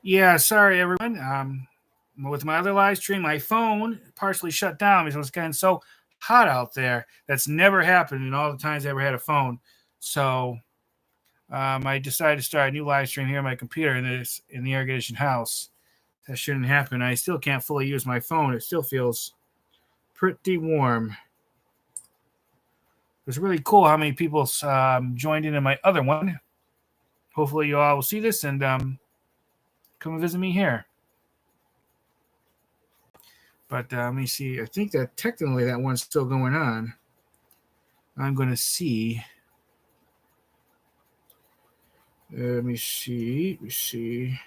Yeah, sorry everyone. With my other live stream, my phone partially shut down because it was getting so hot out there. That's never happened in all the times I ever had a phone. So I decided to start a new live stream here on my computer in the air conditioned house. That shouldn't happen. I still can't fully use my phone. It still feels pretty warm. It was really cool how many people joined in my other one. Hopefully, you all will see this and come and visit me here. But let me see. I think that technically that one's still going on. I'm going to see. Let me see. Let me see.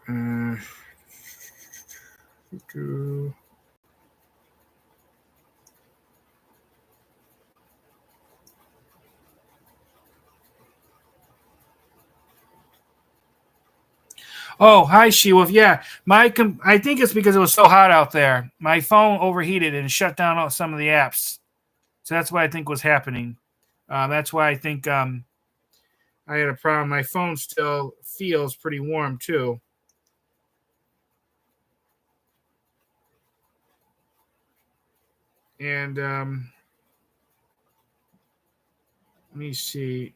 Uh, Oh, hi, She-Wolf. Yeah, I think it's because it was so hot out there. My phone overheated and shut down some of the apps. So that's what I think was happening. That's why I think I had a problem. My phone still feels pretty warm too. And let me see.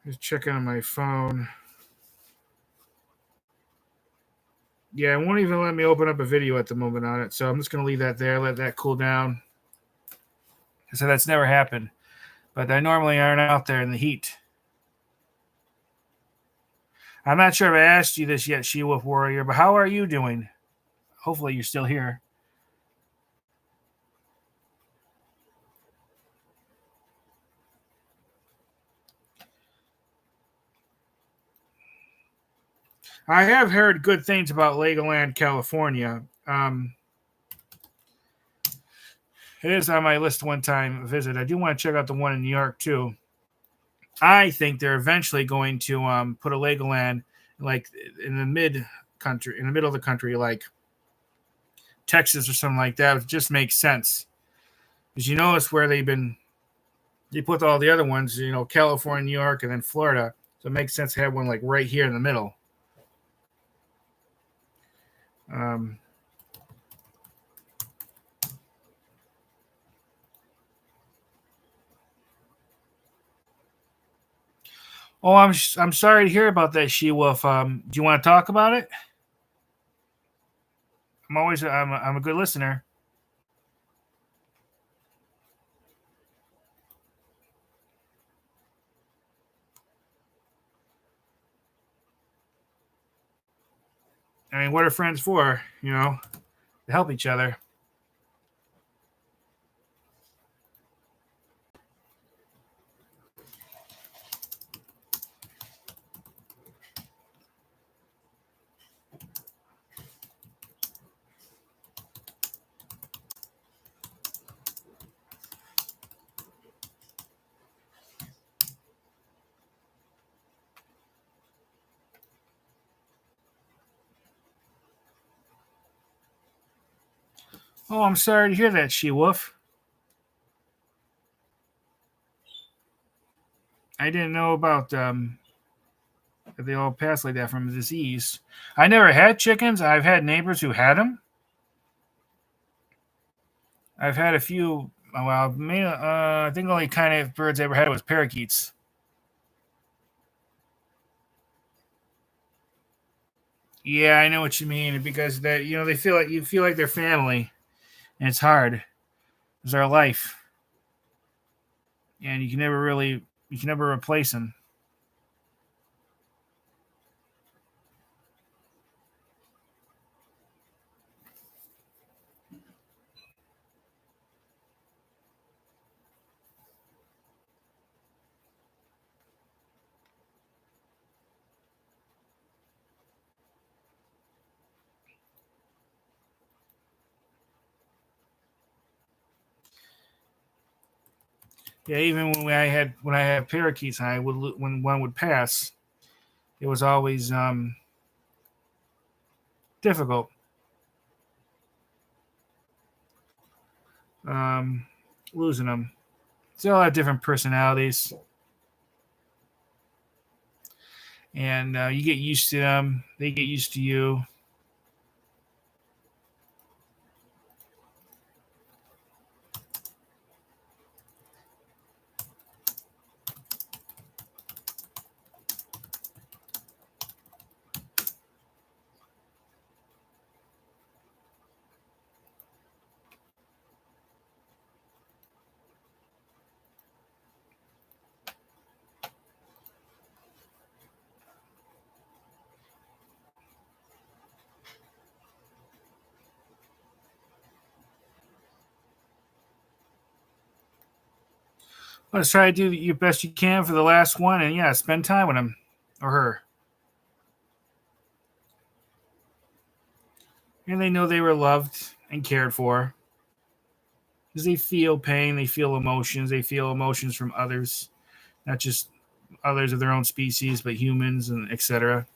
Just checking on my phone. Yeah, it won't even let me open up a video at the moment on it. So I'm just going to leave that there, let that cool down. So that's never happened. But I normally aren't out there in the heat. I'm not sure if I asked you this yet, She-Wolf Warrior, but how are you doing? Hopefully you're still here. I have heard good things about Legoland, California. It is on my list one time visit. I do want to check out the one in New York too. I think they're eventually going to put a Legoland like in the in the middle of the country, like Texas or something like that. It just makes sense because you notice where they put all the other ones, California, New York, and then Florida. So it makes sense to have one like right here in the middle. Um, oh, I'm sorry to hear about that, She-Wolf. Do you want to talk about it? I'm a good listener. I mean, what are friends for? To help each other. Oh, I'm sorry to hear that, She-Wolf. I didn't know about that they all pass like that from a disease. I never had chickens. I've had neighbors who had them. I've had a few. Well, I think the only kind of birds I ever had was parakeets. Yeah, I know what you mean because they feel like you feel like they're family, and it's hard. It's our life, and you can never replace them. Yeah, even when I had parakeets, I would when one would pass, it was always difficult. Um, Losing them. They all have different personalities, and you get used to them. They get used to you. Let's try to do your best you can for the last one, and yeah, spend time with him or her. And they know they were loved and cared for because they feel pain, they feel emotions from others, not just others of their own species, but humans and etc.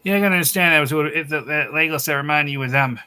Yeah, I can understand that was what that Legos that remind you of them.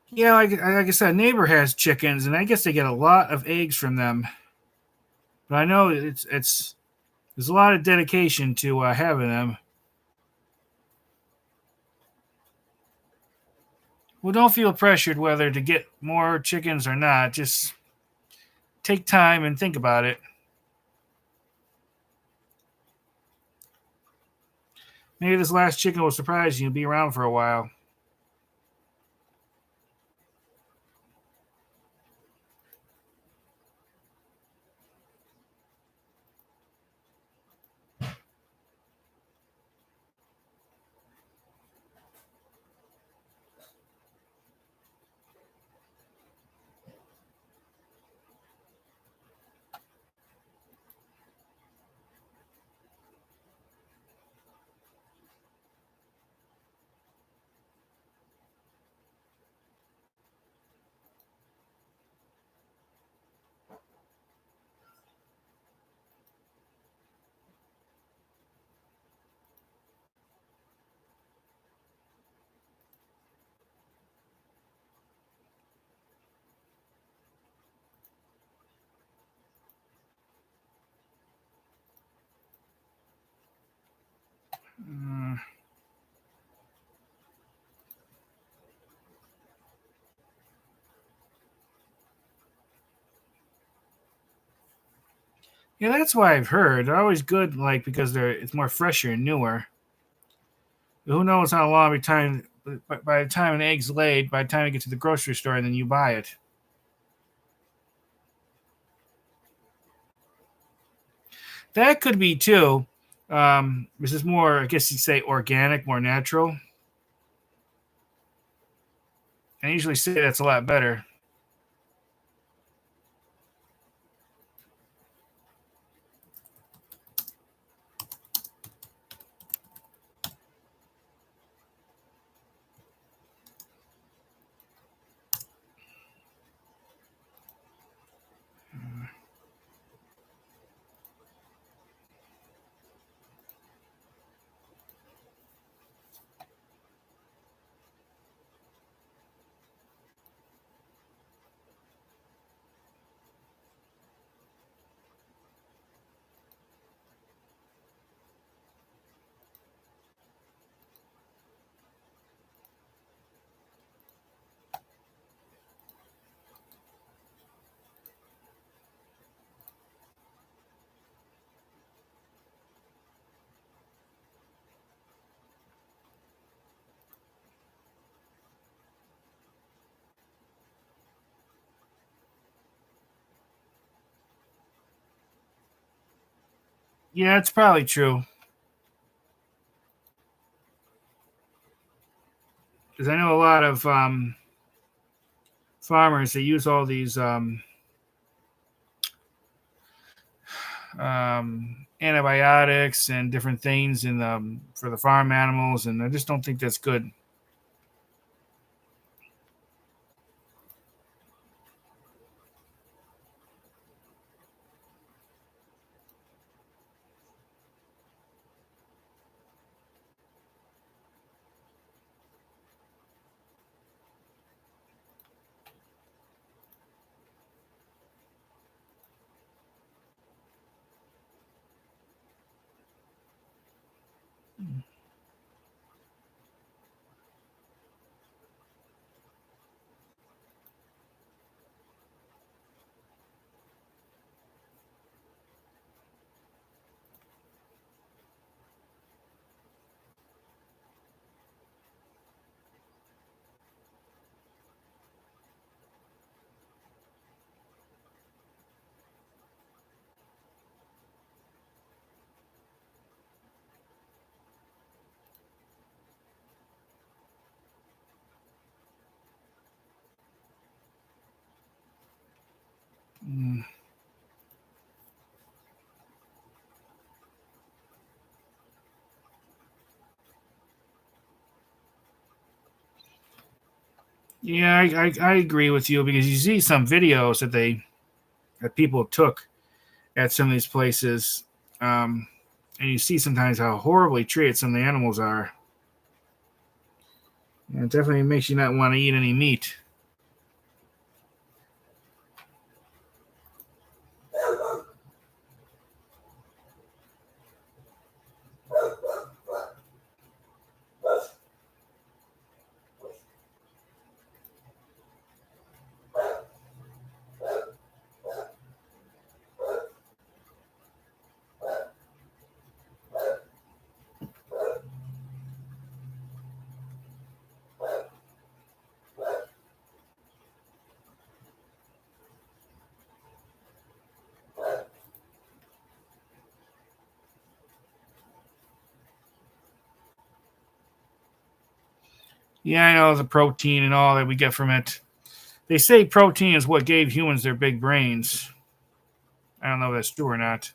Yeah, like I said, neighbor has chickens, and I guess they get a lot of eggs from them. But I know it's there's a lot of dedication to having them. Well, don't feel pressured whether to get more chickens or not. Just take time and think about it. Maybe this last chicken will surprise you and be around for a while. Yeah, that's why I've heard they're always good, like because it's more fresher and newer. But who knows how long by the time an egg's laid, by the time you get to the grocery store and then you buy it. That could be too. This is more, I guess you'd say, organic, more natural. I usually say that's a lot better. Yeah, it's probably true. Because I know a lot of farmers that use all these antibiotics and different things for the farm animals, and I just don't think that's good. Mm. Yeah, I agree with you because you see some videos that people took at some of these places, um, and you see sometimes how horribly treated some of the animals are. And it definitely makes you not want to eat any meat. Yeah, I know the protein and all that we get from it. They say protein is what gave humans their big brains. I don't know if that's true or not.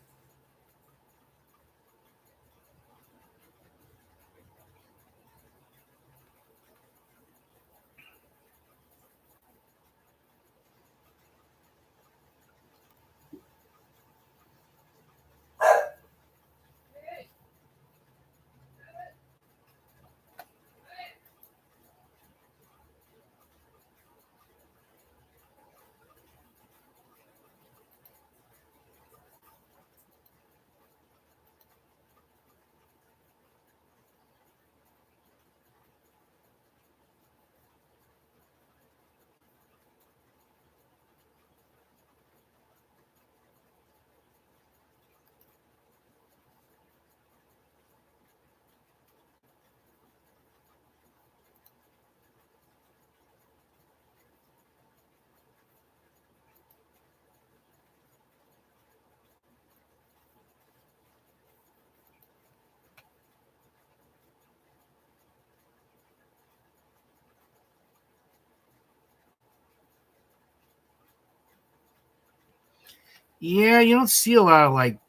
Yeah, you don't see a lot of like,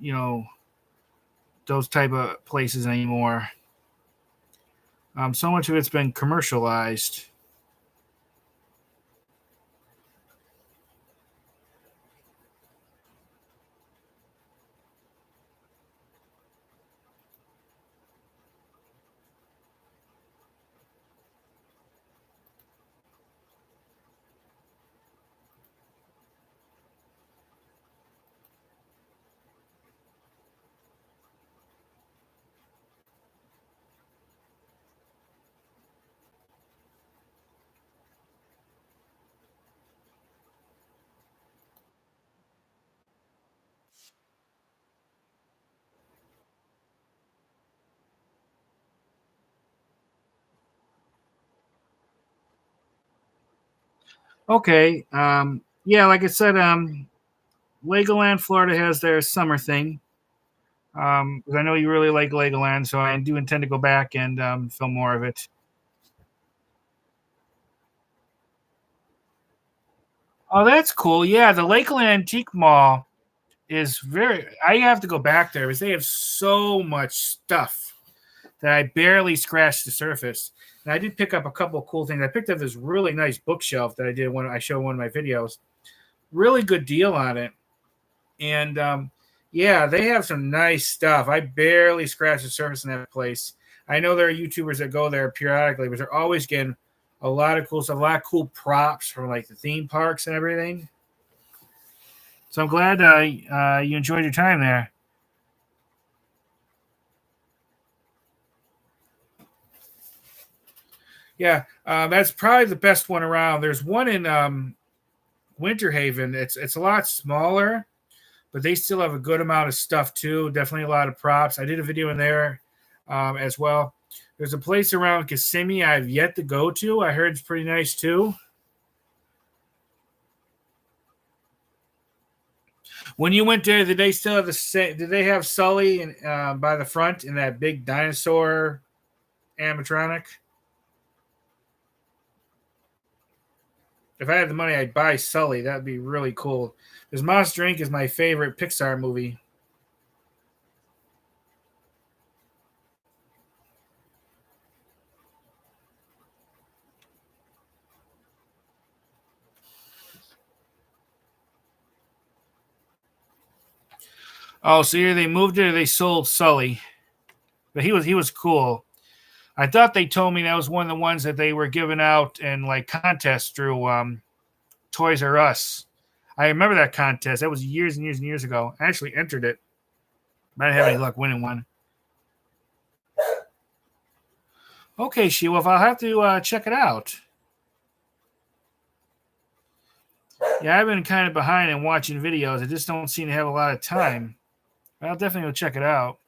you know, those type of places anymore. So much of it's been commercialized. Okay. Yeah, like I said, Legoland, Florida has their summer thing. 'Cause I know you really like Legoland, so I do intend to go back and film more of it. Oh, that's cool. Yeah, the Lakeland Antique Mall is very. I have to go back there because they have so much stuff that I barely scratched the surface. And I did pick up a couple of cool things. I picked up this really nice bookshelf that I did when I showed one of my videos. Really good deal on it. And yeah, they have some nice stuff. I barely scratched the surface in that place. I know there are YouTubers that go there periodically, but they're always getting a lot of cool stuff, a lot of cool props from like the theme parks and everything. So I'm glad you enjoyed your time there. Yeah, that's probably the best one around. There's one in Winter Haven. It's a lot smaller, but they still have a good amount of stuff too. Definitely a lot of props. I did a video in there as well. There's a place around Kissimmee I've yet to go to. I heard it's pretty nice too. When you went there, did they still have the same? Did they have Sully by the front in that big dinosaur animatronic? If I had the money, I'd buy Sully. That'd be really cool. Because Monster Inc. is my favorite Pixar movie. Oh, so either they moved it or they sold Sully. But he was cool. I thought they told me that was one of the ones that they were giving out in like contests through Toys R Us. I remember that contest. That was years and years and years ago. I actually entered it, but I didn't have any luck winning one. Okay, Sheila, if I'll have to check it out. Yeah, I've been kind of behind in watching videos. I just don't seem to have a lot of time. But I'll definitely go check it out.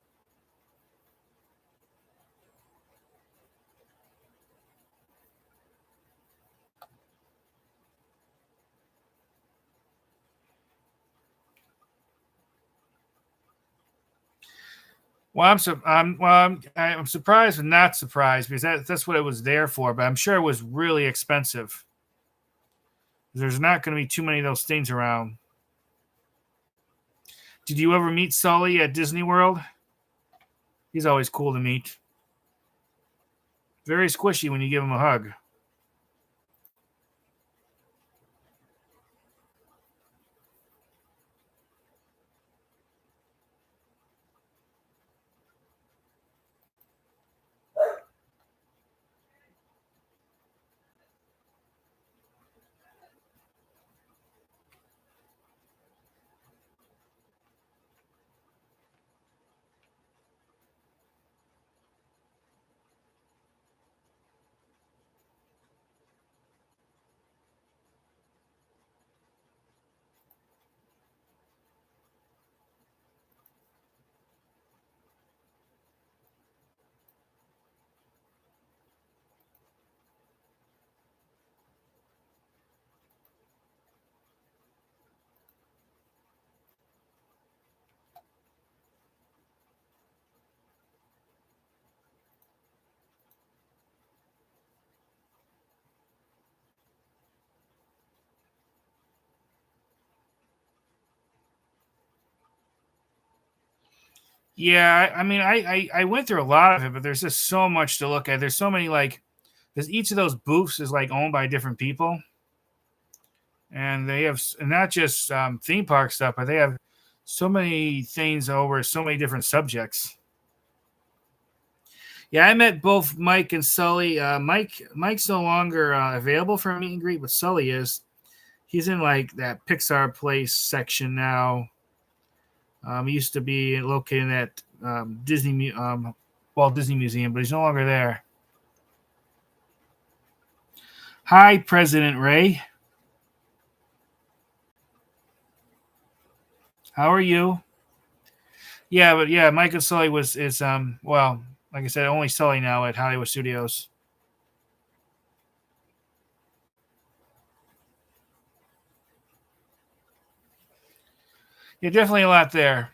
Well, I'm surprised and not surprised because that's what it was there for. But I'm sure it was really expensive. There's not going to be too many of those things around. Did you ever meet Sully at Disney World? He's always cool to meet. Very squishy when you give him a hug. Yeah, I mean, I went through a lot of it, but there's just so much to look at. There's so many like, because each of those booths is like owned by different people, and they have not just theme park stuff, but they have so many things over so many different subjects. Yeah, I met both Mike and Sully. Mike's no longer available for a meet and greet, but Sully is. He's in like that Pixar Place section now. He used to be located in that Walt Disney Museum, but he's no longer there. Hi, President Ray. How are you? Yeah, but yeah, Mike and Sully is well, like I said, only Sully now at Hollywood Studios. Yeah, definitely a lot there.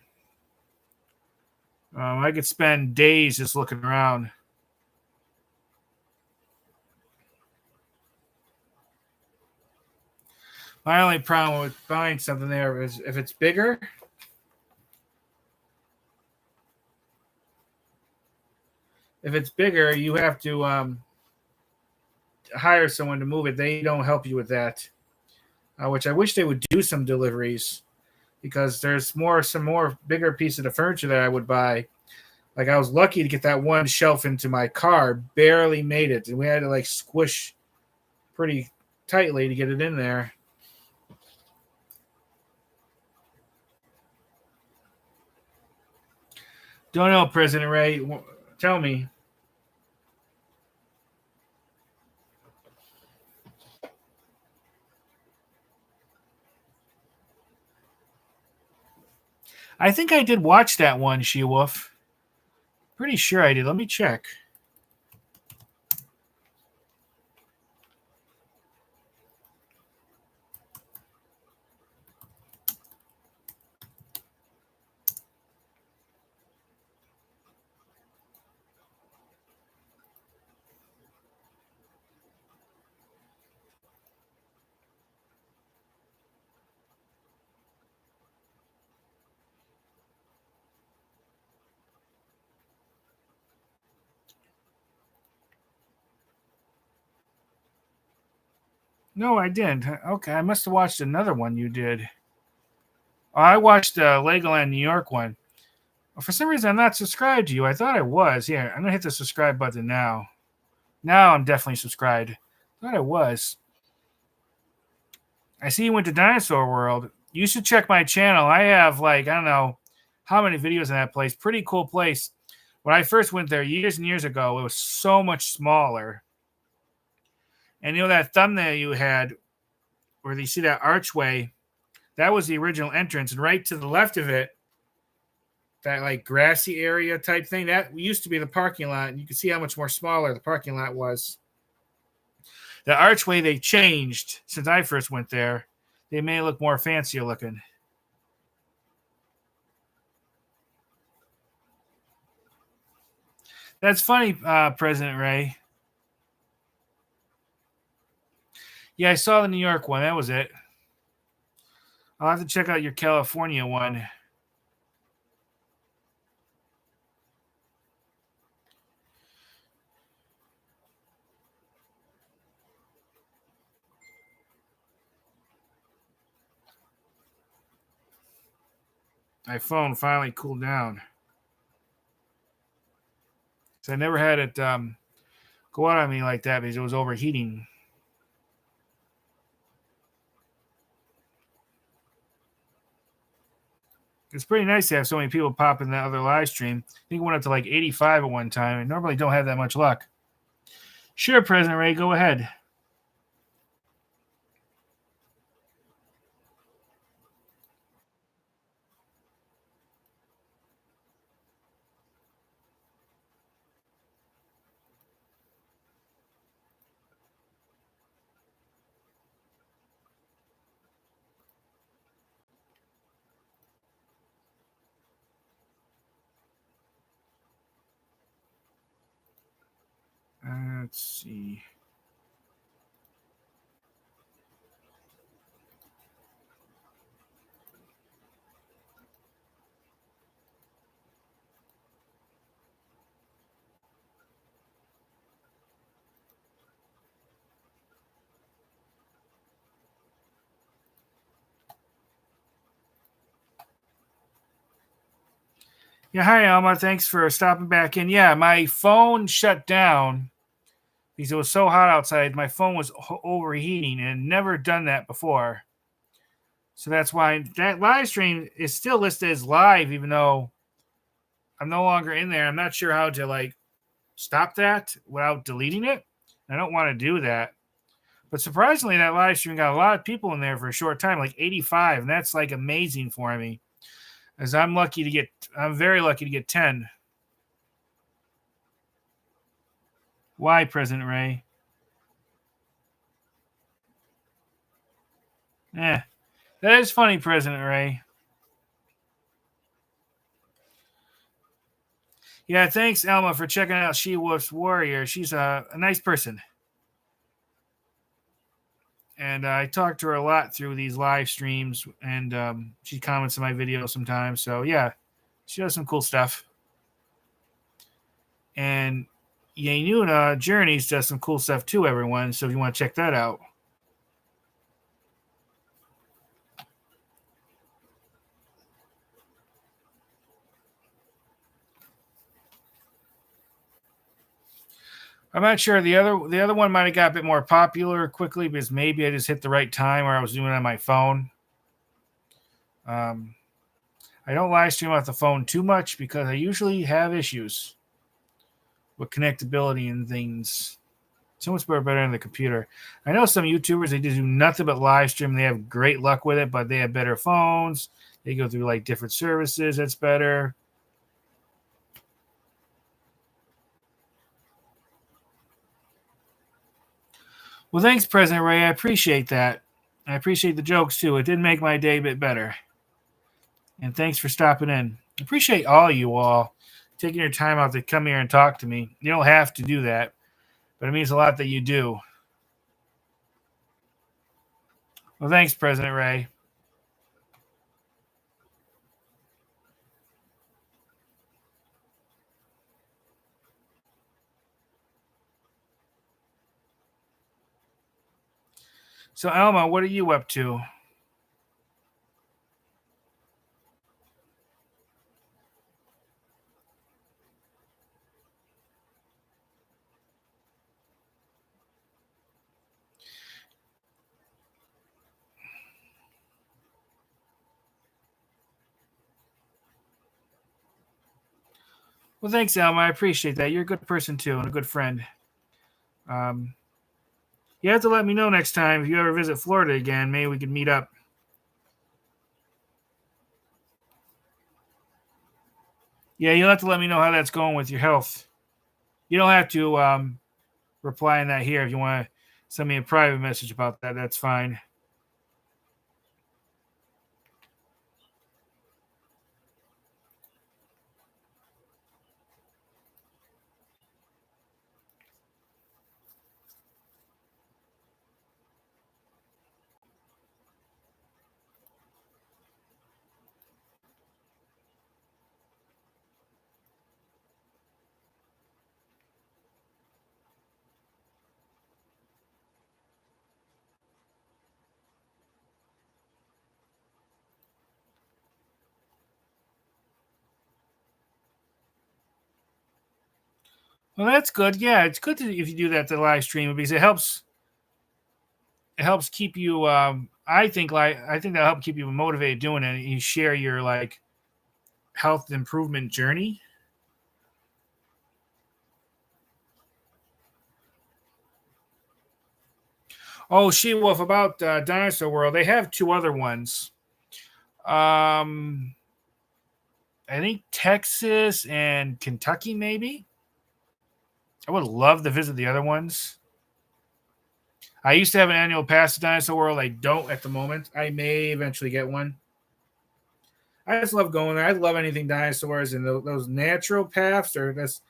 I could spend days just looking around. My only problem with buying something there is if it's bigger. If it's bigger, you have to hire someone to move it. They don't help you with that, which I wish they would do some deliveries because there's some more bigger piece of the furniture that I would buy. Like I was lucky to get that one shelf into my car, barely made it, and we had to like squish pretty tightly to get it in there. Don't know, President Ray. Tell me. I think I did watch that one, She Wolf. Pretty sure I did. Let me check. No, I didn't. Okay, I must have watched another one you did. Oh, I watched the Legoland New York one. For some reason, I'm not subscribed to you. I thought I was. Yeah, I'm gonna hit the subscribe button now. Now I'm definitely subscribed. I thought I was. I see you went to Dinosaur World. You should check my channel. I have like I don't know how many videos in that place. Pretty cool place. When I first went there years and years ago, it was so much smaller. And you know that thumbnail you had where you see that archway, that was the original entrance. And right to the left of it, that like grassy area type thing, that used to be the parking lot. And you can see how much more smaller the parking lot was. The archway they changed since I first went there. They made it look more fancier looking. That's funny, President Ray. Yeah, I saw the New York one. That was it. I'll have to check out your California one. My phone finally cooled down. So I never had it go out on me like that because it was overheating. It's pretty nice to have so many people pop in that other live stream. I think it went up to like 85 at one time. I normally don't have that much luck. Sure, President Ray, go ahead. Let's see. Yeah, hi Alma. Thanks for stopping back in. Yeah, my phone shut down because it was so hot outside. My phone was overheating and had never done that before. So that's why that live stream is still listed as live, even though I'm no longer in there. I'm not sure how to like stop that without deleting it. I don't want to do that. But surprisingly, that live stream got a lot of people in there for a short time, like 85, and that's like amazing for me. As I'm very lucky to get 10. Why, President Ray? Eh, that is funny, President Ray. Yeah, thanks, Elma, for checking out She Wolf's Warrior. She's a nice person. And I talk to her a lot through these live streams, and she comments on my videos sometimes. So, yeah, she does some cool stuff. And Yenuna Journeys does some cool stuff too, everyone. So, if you want to check that out. I'm not sure. The other one might have got a bit more popular quickly because maybe I just hit the right time or I was doing it on my phone. I don't live stream off the phone too much because I usually have issues with connectability and things. So much better than the computer. I know some YouTubers, they just do nothing but live stream. They have great luck with it, but they have better phones. They go through like different services. That's better. Well, thanks, President Ray. I appreciate that. I appreciate the jokes too. It did make my day a bit better. And thanks for stopping in. I appreciate all you all taking your time out to come here and talk to me. You don't have to do that, but it means a lot that you do. Well, thanks, President Ray. So, Alma, what are you up to? Well, thanks, Alma. I appreciate that. You're a good person too, and a good friend. Um, you have to let me know next time if you ever visit Florida again. Maybe we could meet up. Yeah, you'll have to let me know how that's going with your health. You don't have to reply on that here. If you want to send me a private message about that, that's fine. Well, that's good. Yeah, it's good if you do that to live stream because it helps keep you. I think that'll help keep you motivated doing it. You share your like health improvement journey. Oh, She Wolf about Dinosaur World. They have two other ones. Um, I think Texas and Kentucky, maybe. I would love to visit the other ones. I used to have an annual pass to Dinosaur World. I don't at the moment. I may eventually get one. I just love going there. I love anything dinosaurs and those natural paths are that's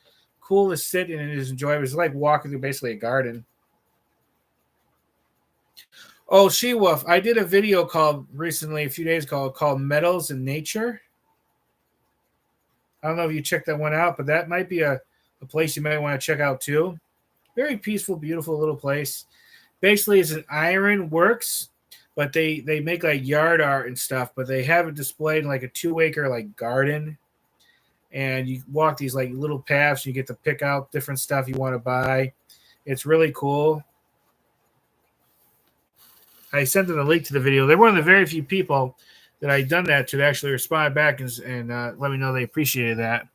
cool to sit in and just enjoy. It's like walking through basically a garden. Oh, She Wolf. I did a video called recently, a few days ago, called Metals in Nature. I don't know if you checked that one out, but that might be a place you might want to check out too. Very peaceful, beautiful little place. Basically, it's an iron works, but they make like yard art and stuff, but they have it displayed in like a 2 acre like garden. and you walk these like little paths. You get to pick out different stuff you want to buy. It's really cool. I sent them a link to the video. They're one of the very few people that I'd done that to actually respond back and let me know they appreciated that.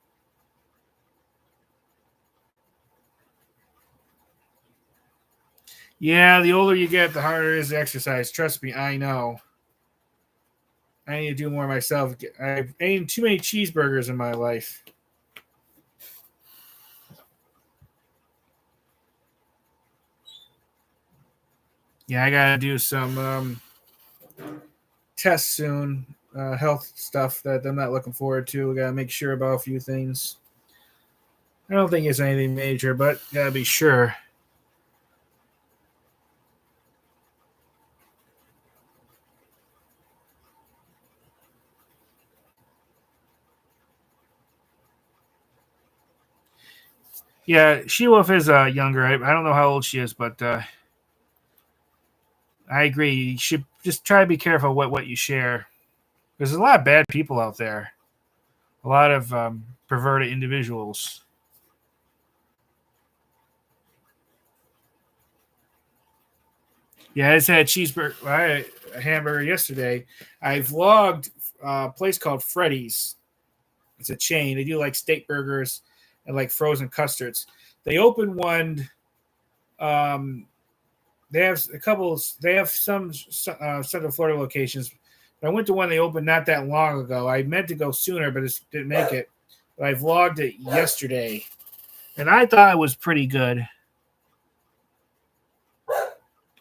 Yeah, the older you get, the harder it is to exercise. Trust me, I know. I need to do more myself. I've eaten too many cheeseburgers in my life. Yeah, I gotta do some tests soon. Health stuff that I'm not looking forward to. Gotta make sure about a few things. I don't think it's anything major, but gotta be sure. Yeah, She-Wolf is younger. I don't know how old she is, but I agree. You should just try to be careful what you share. There's a lot of bad people out there. A lot of perverted individuals. Yeah, I just had a hamburger yesterday. I vlogged a place called Freddy's. It's a chain. They do like steak burgers and like frozen custards. They opened one. Um, they have a couple. They have some Central Florida locations. But I went to one they opened not that long ago. I meant to go sooner, but it didn't make it. But I vlogged it yesterday, and I thought it was pretty good.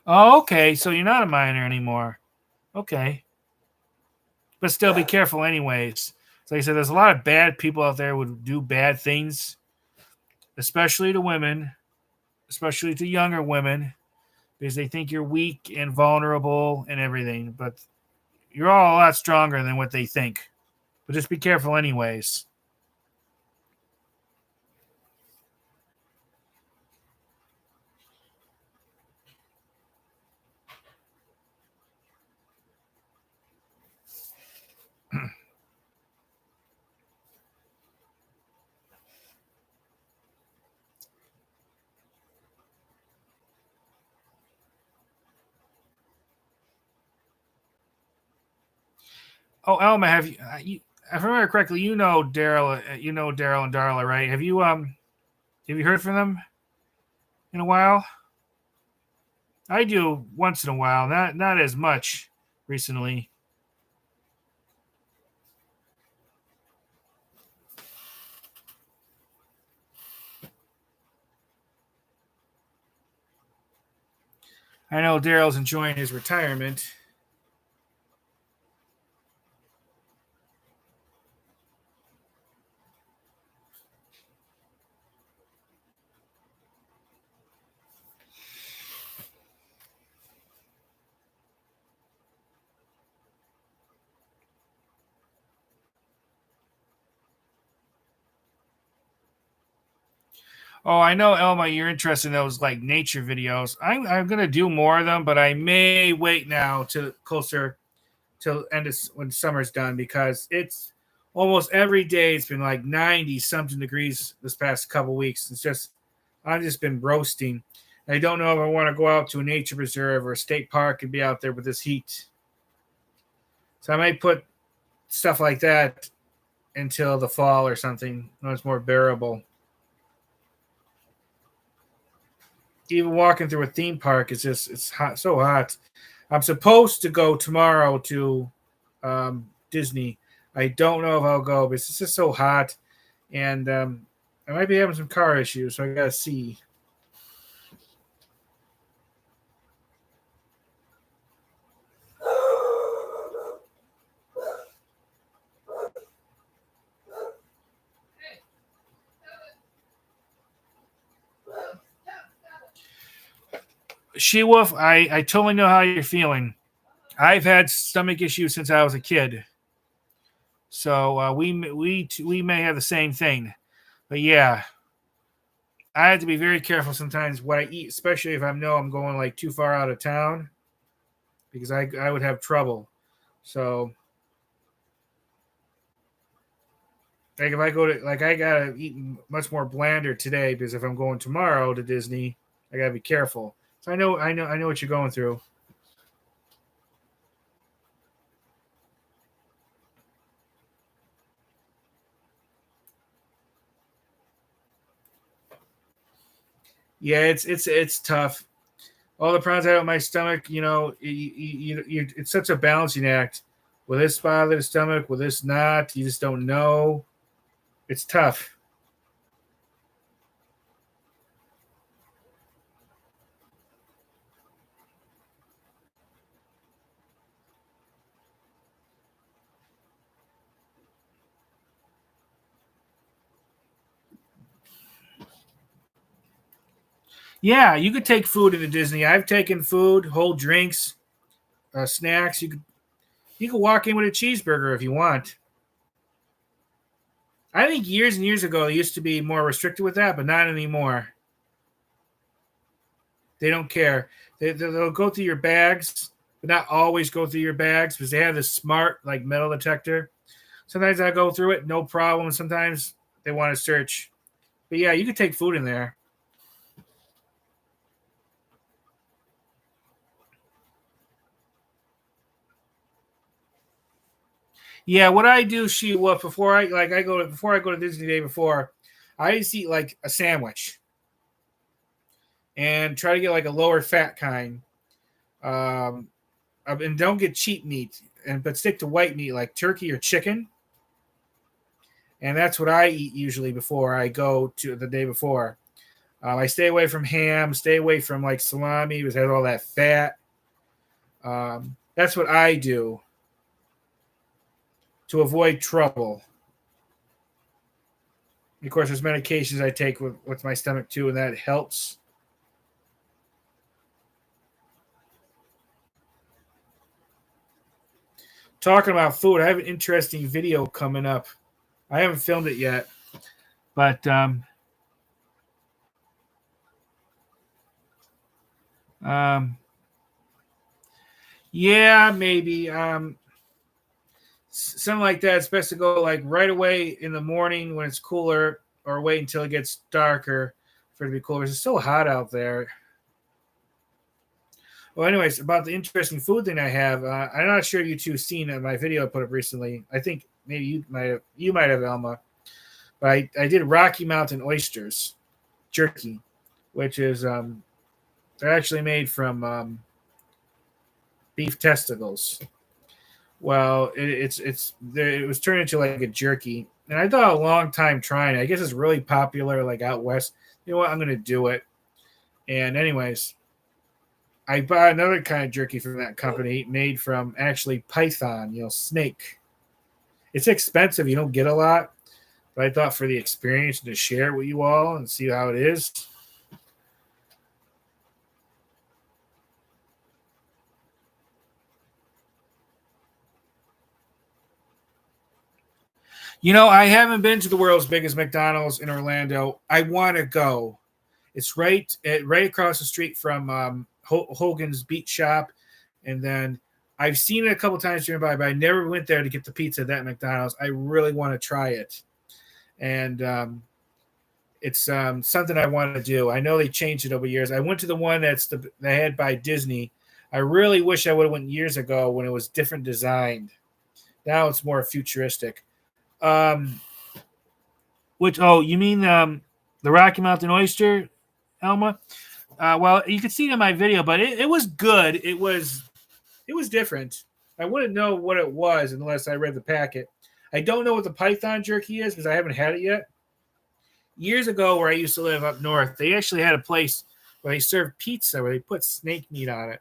Oh, okay. So you're not a minor anymore. Okay. But still be careful anyways. So like I said, there's a lot of bad people out there who would do bad things, especially to women, especially to younger women, because they think you're weak and vulnerable and everything. But you're all a lot stronger than what they think. But just be careful anyways. Oh, Elma, have you if I remember correctly, you know Daryl, Daryl and Darla, right? Have you heard from them in a while? I do once in a while, not as much recently. I know Daryl's enjoying his retirement. Oh, I know, Elma, you're interested in those like nature videos. I'm gonna do more of them, but I may wait now to closer till end of when summer's done because it's almost every day. It's been like 90 something degrees this past couple weeks. It's just I've just been roasting. I don't know if I want to go out to a nature preserve or a state park and be out there with this heat. So I might put stuff like that until the fall or something when it's more bearable. Even walking through a theme park is just it's hot, so hot. I'm supposed to go tomorrow to Disney. I don't know if I'll go, but it's just so hot, and I might be having some car issues, so I gotta see. She-Wolf, I totally know how you're feeling. I've had stomach issues since I was a kid, so we may have the same thing. But yeah, I have to be very careful sometimes what I eat, especially if I know I'm going like too far out of town, because I would have trouble. So Like if I go to I gotta eat much more blander today because if I'm going tomorrow to Disney, I gotta be careful. So I know what you're going through. Yeah, it's tough. All the problems I have with my stomach, it's such a balancing act. Will this bother the stomach? Will this not? You just don't know. It's tough. Yeah, you could take food into Disney. I've taken food, whole drinks, snacks. You could walk in with a cheeseburger if you want. I think years and years ago they used to be more restricted with that, but not anymore. They don't care. They'll go through your bags, but not always go through your bags because they have this smart like metal detector. Sometimes I go through it, no problem. Sometimes they want to search. But yeah, you could take food in there. Yeah, what I do, she what before I go to Disney Day before, I just eat like a sandwich and try to get like a lower fat kind. Um, and don't get cheap meat, but stick to white meat like turkey or chicken. And that's what I eat usually before I go to the day before. I stay away from ham, stay away from like salami because it has all that fat. That's what I do to avoid trouble. Of course, there's medications I take with my stomach too, and that helps. Talking about food, I have an interesting video coming up. I haven't filmed it yet, but um, yeah, maybe something like that. It's best to go like right away in the morning when it's cooler, or wait until it gets darker for it to be cooler. It's so hot out there. Well, anyways, about the interesting food thing I have, I'm not sure if you two seen my video I put up recently. I think maybe you might have Elma, but I did Rocky Mountain oysters jerky, which is they're actually made from beef testicles. Well, it was turned into like a jerky, and I thought a long time trying it. I guess it's really popular like out west. You know what? I'm gonna do it. And anyways, I bought another kind of jerky from that company made from actually python, snake. It's expensive. You don't get a lot, but I thought for the experience to share it with you all and see how it is. I haven't been to the world's biggest McDonald's in Orlando. I want to go. It's right across the street from Hogan's Beach Shop, and then I've seen it a couple times during by, but I never went there to get the pizza at that McDonald's. I really want to try it, and it's something I want to do. I know they changed it over years. I went to the one they had by Disney. I really wish I would have went years ago when it was different designed. Now it's more futuristic. Um, which you mean the Rocky Mountain Oyster, Elma? Well, you could see it in my video, but it was good. It was different. I wouldn't know what it was unless I read the packet. I don't know what the python jerky is because I haven't had it yet. Years ago, where I used to live up north, they actually had a place where they served pizza where they put snake meat on it,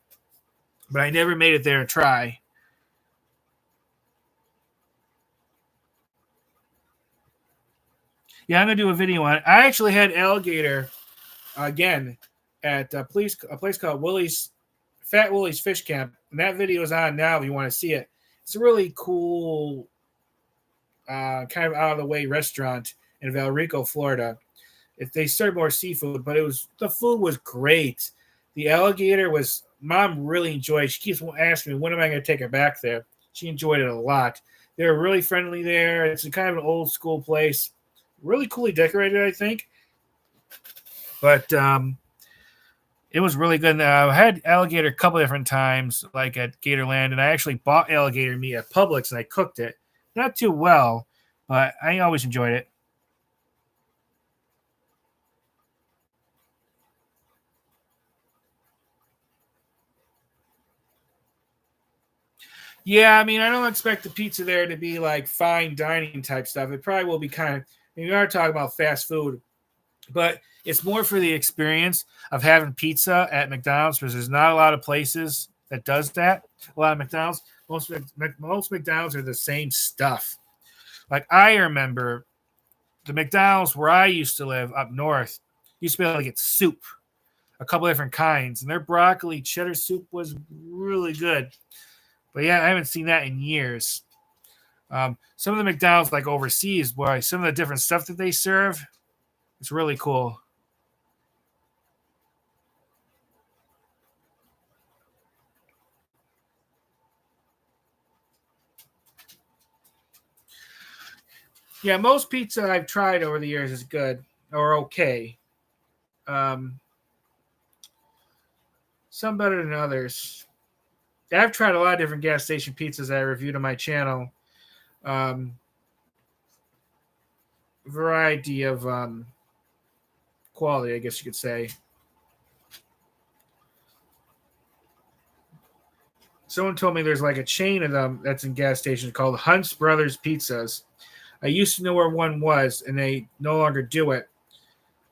but I never made it there and try. Yeah, I'm gonna do a video on it. I actually had alligator again at a place called Fat Willie's Fish Camp, and that video is on now if you want to see it. It's a really cool, kind of out of the way restaurant in Valrico, Florida. They serve more seafood, but the food was great. The alligator mom really enjoyed. She keeps asking me when am I going to take her back there. She enjoyed it a lot. They were really friendly there. It's a kind of an old school place, really coolly decorated, I think. But it was really good. I had alligator a couple different times, like at Gatorland, and I actually bought alligator meat at Publix and I cooked it. Not too well, but I always enjoyed it. Yeah, I mean, I don't expect the pizza there to be like fine dining type stuff. It probably will be kind of, we are talking about fast food, but it's more for the experience of having pizza at McDonald's because there's not a lot of places that does that. A lot of McDonald's, most McDonald's are the same stuff. Like I remember the McDonald's where I used to live up north used to be able to get soup, a couple different kinds, and their broccoli cheddar soup was really good. But yeah, I haven't seen that in years. Some of the McDonald's like overseas, boy, some of the different stuff that they serve, it's really cool. Yeah, most pizza I've tried over the years is good or okay. Um, some better than others. I've tried a lot of different gas station pizzas I reviewed on my channel. Um, Variety of quality, I guess you could say. Someone told me there's like a chain of them that's in gas stations called Hunt's Brothers Pizzas. I used to know where one was, and they no longer do it.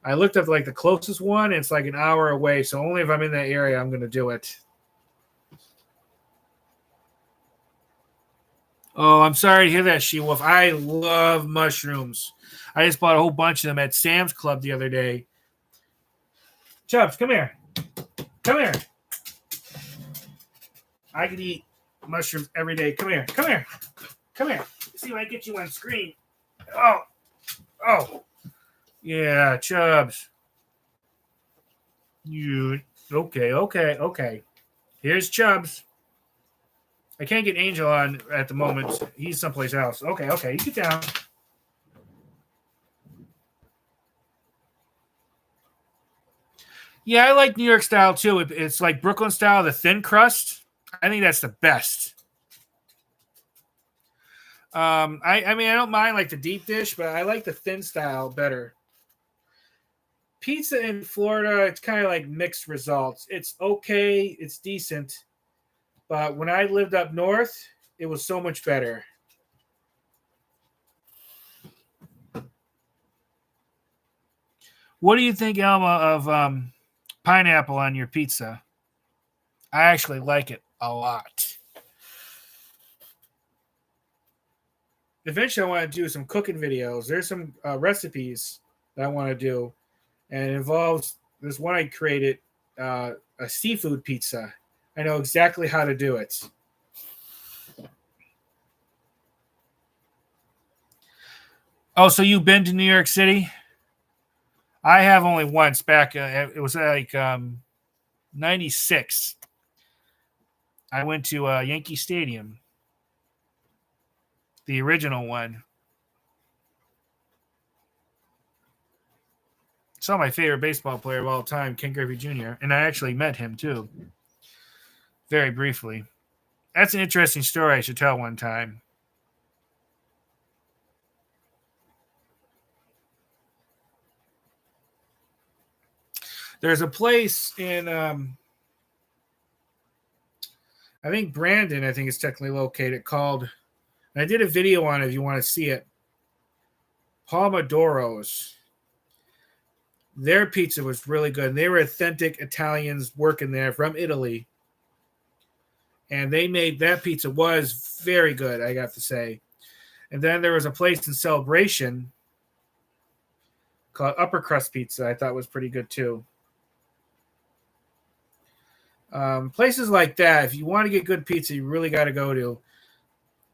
I looked up like the closest one, and it's like an hour away. So only if I'm in that area, I'm going to do it. Oh, I'm sorry to hear that, She Wolf. I love mushrooms. I just bought a whole bunch of them at Sam's Club the other day. Chubbs, come here. Come here. I could eat mushrooms every day. Come here. Come here. Come here. See if I get you on screen. Oh. Oh. Yeah, Chubbs. You okay. Here's Chubbs. I can't get Angel on at the moment. He's someplace else. Okay, you get down. Yeah, I like New York style too. It's like Brooklyn style, the thin crust. I think that's the best. I mean, I don't mind like the deep dish, but I like the thin style better. Pizza in Florida, it's kind of like mixed results. It's okay, it's decent, but when I lived up north, it was so much better. What do you think, Elma, of pineapple on your pizza? I actually like it a lot. Eventually, I want to do some cooking videos. There's some recipes that I want to do, and it involves this one I created, a seafood pizza. I know exactly how to do it. Oh, so you've been to New York City? I have only once back. It was like 96. I went to Yankee Stadium, the original one. Saw my favorite baseball player of all time, Ken Griffey Jr., and I actually met him too, very briefly. That's an interesting story I should tell one time. There's a place in, I think Brandon, I think it's technically located, called, and I did a video on it if you want to see it, Pomodoro's. Their pizza was really good. And they were authentic Italians working there from Italy. And they made that pizza was very good, I got to say. And then there was a place in Celebration called Upper Crust Pizza. I thought was pretty good too. Places like that, if you want to get good pizza, you really got to go to.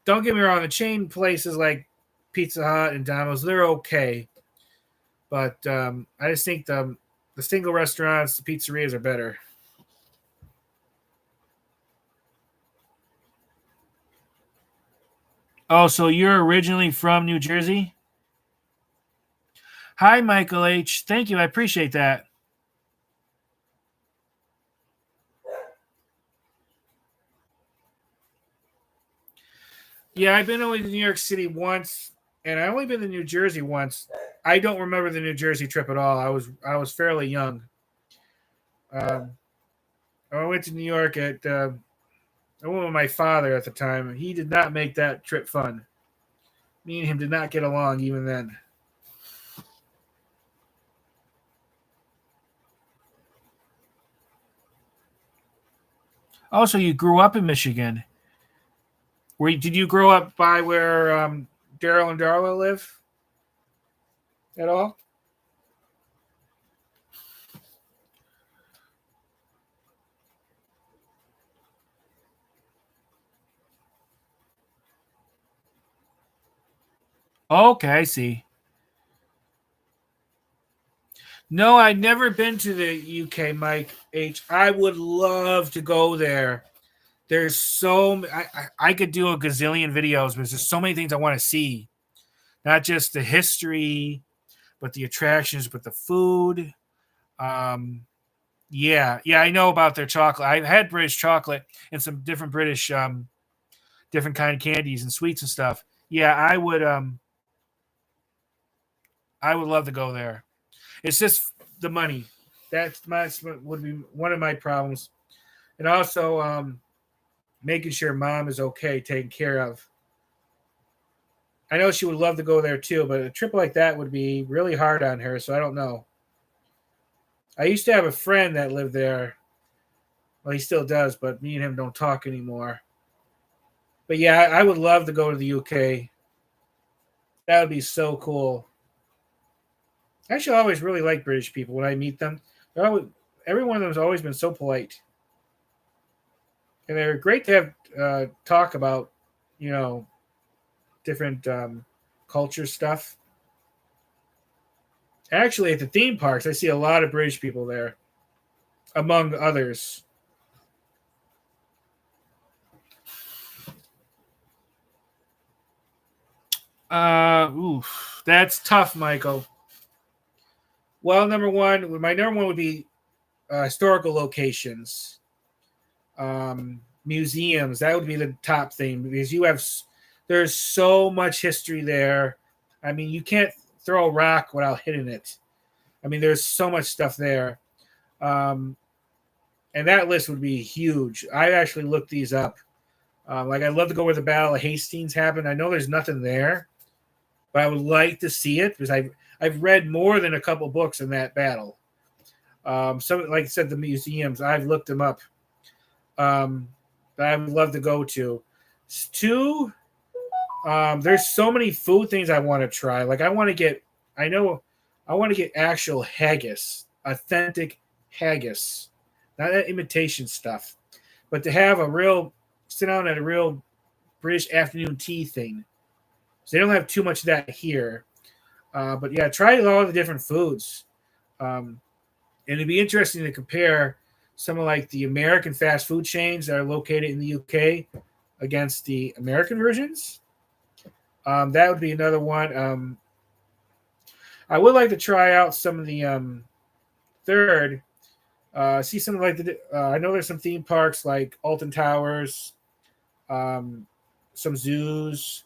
Don't get me wrong, the chain places like Pizza Hut and Domino's, they're okay. But I just think the single restaurants, the pizzerias are better. Oh, so you're originally from New Jersey? Hi, Michael H. Thank you. I appreciate that. Yeah, I've been only to New York City once, and I only been to New Jersey once. I don't remember the New Jersey trip at all. I was fairly young. Um, I went to New York I went with my father at the time. He did not make that trip fun. Me and him did not get along even then. Also, you grew up in Michigan. Did you grow up by where Daryl and Darla live at all? Okay, I see. No, I've never been to the UK, Mike H. I would love to go there. There's I could do a gazillion videos, but there's just so many things I want to see. Not just the history, but the attractions, but the food. Um, yeah, I know about their chocolate. I've had British chocolate and some different British, different kind of candies and sweets and stuff. Yeah, I would love to go there. It's just the money. That's what would be one of my problems, and also making sure mom is okay, taken care of. I know she would love to go there too, but a trip like that would be really hard on her. So I don't know. I used to have a friend that lived there. Well, he still does, but me and him don't talk anymore. But yeah, I would love to go to the UK. That would be so cool. Actually, I always really like British people when I meet them. Every one of them has always been so polite, and they're great to have talk about, you know, different culture stuff. Actually, at the theme parks, I see a lot of British people there, among others. Oof, that's tough, Michael. Well, my number one would be historical locations, museums. That would be the top thing because there's so much history there. I mean, you can't throw a rock without hitting it. I mean, there's so much stuff there. Um, and that list would be huge. I actually looked these up. Like, I'd love to go where the Battle of Hastings happened. I know there's nothing there, but I would like to see it because I've read more than a couple books in that battle. Some, like I said, the museums, I've looked them up. That I would love to go to. Two, there's so many food things I want to try. Like, I want to get actual haggis, authentic haggis, not that imitation stuff, but to have sit down at a real British afternoon tea thing. So they don't have too much of that here. But yeah, try all the different foods. Um, and it'd be interesting to compare some of like the American fast food chains that are located in the UK against the American versions. That would be another one. I would like to try out some of the third. See some like I know there's some theme parks like Alton Towers, um, some zoos,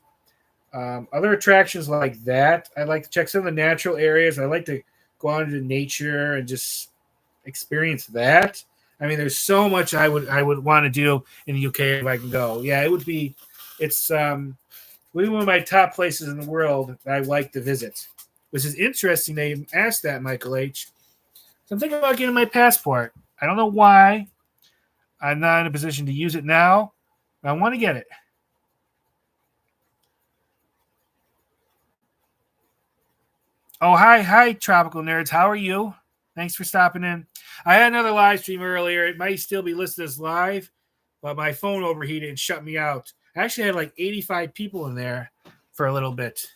other attractions like that. I'd like to check some of the natural areas. I like to go out into nature and just experience that. I mean, there's so much I would want to do in the UK if I can go. Yeah, it would be. It's would be one of my top places in the world that I like to visit. Which is interesting. They asked that, Michael H. So I'm thinking about getting my passport. I don't know why. I'm not in a position to use it now, but I want to get it. Oh, hi, tropical nerds. How are you? Thanks for stopping in. I had another live stream earlier. It might still be listed as live, but my phone overheated and shut me out. I actually had like 85 people in there for a little bit.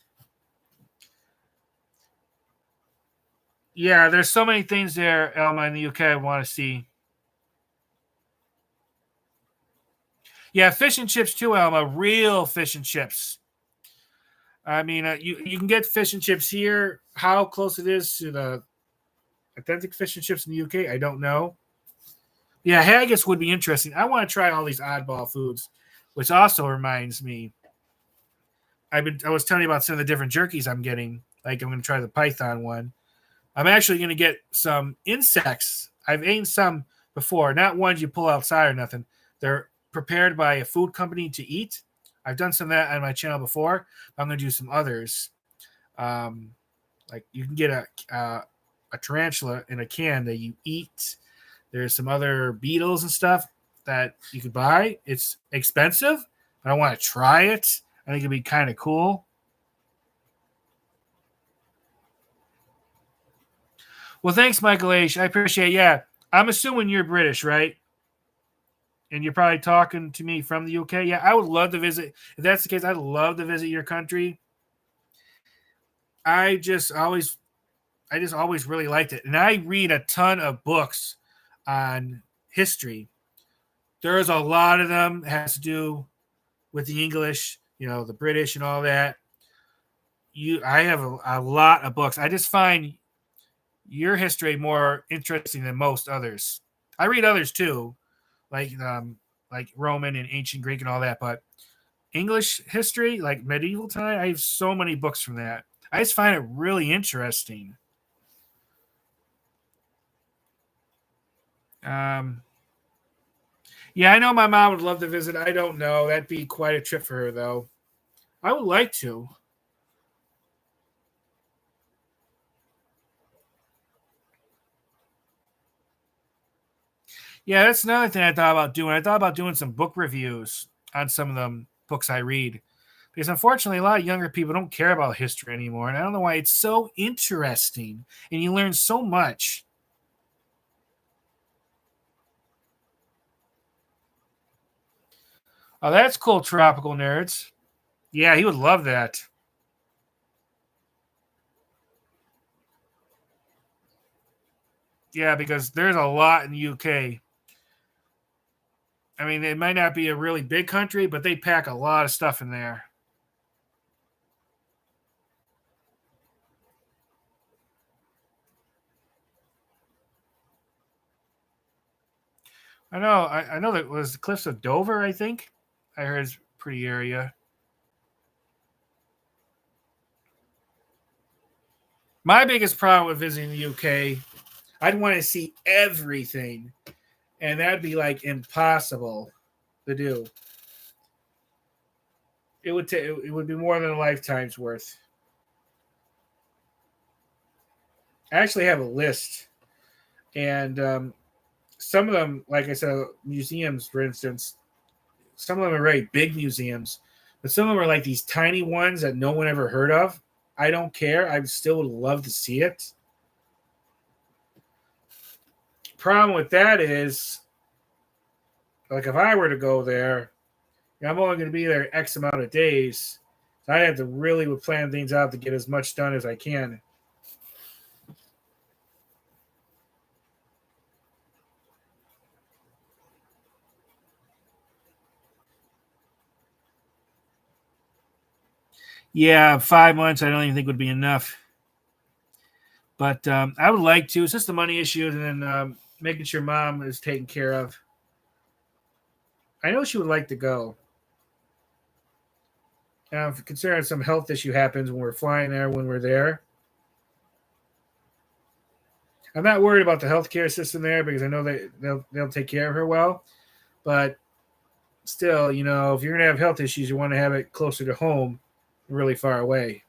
Yeah, there's so many things there, Elma, in the UK I want to see. Yeah, fish and chips too, Elma. Real fish and chips. I mean, you can get fish and chips here. How close it is to the authentic fish and chips in the UK, I don't know. Yeah, haggis would be interesting. I want to try all these oddball foods, which also reminds me. I was telling you about some of the different jerkies I'm getting. Like I'm going to try the python one. I'm actually going to get some insects. I've eaten some before, not ones you pull outside or nothing. They're prepared by a food company to eat. I've done some of that on my channel before. I'm going to do some others. Um, like you can get a tarantula in a can that you eat. There's some other beetles and stuff that you could buy. It's expensive, but I want to try it. I think it'd be kind of cool. Well, thanks, Michael H. I appreciate it. Yeah, I'm assuming you're British, right? And you're probably talking to me from the UK. Yeah, I would love to visit. If that's the case, I'd love to visit your country. I just always, I just always really liked it, and I read a ton of books on history. There's a lot of them that has to do with the English, the British and all that. I have a lot of books. I just find your history more interesting than most others. I read others too, like Roman and ancient Greek and all that, but English history, like medieval time, I have so many books from that. I just find it really interesting. Um, yeah, I know my mom would love to visit. I don't know. That'd be quite a trip for her, though. I would like to. Yeah, that's another thing I thought about doing. I thought about doing some book reviews on some of the books I read. Because unfortunately, a lot of younger people don't care about history anymore. And I don't know why it's so interesting and you learn so much. Oh, that's cool, Tropical Nerds. Yeah, he would love that. Yeah, because there's a lot in the UK. I mean, it might not be a really big country, but they pack a lot of stuff in there. I know that it was the Cliffs of Dover, I think. I heard it's a pretty area. My biggest problem with visiting the UK, I'd want to see everything, and that'd be like impossible to do. It would be more than a lifetime's worth. I actually have a list, and some of them, like I said, museums, for instance, some of them are very big museums, but some of them are like these tiny ones that no one ever heard of. I don't care. I still would love to see it. Problem with that is, like, if I were to go there, I'm only going to be there X amount of days. So I have to really plan things out to get as much done as I can. Yeah, 5 months I don't even think would be enough. But I would like to. It's just the money issues and then making sure mom is taken care of. I know she would like to go. Considering some health issue happens when we're flying there, when we're there, I'm not worried about the healthcare system there because I know they'll take care of her well. But still, if you're gonna have health issues, you want to have it closer to home, really far away.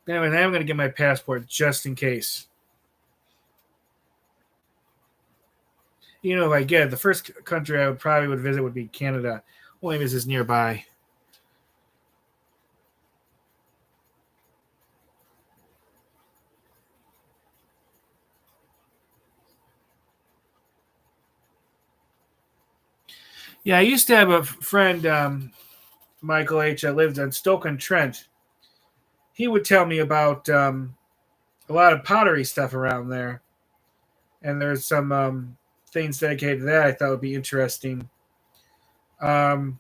Anyway, I'm gonna get my passport just in case. If I get it, the first country I would visit would be Canada, only because it's nearby. Yeah, I used to have a friend, Michael H. that lived on Stoke-on-Trent. He would tell me about a lot of pottery stuff around there, and there's some things dedicated to that I thought would be interesting. Um,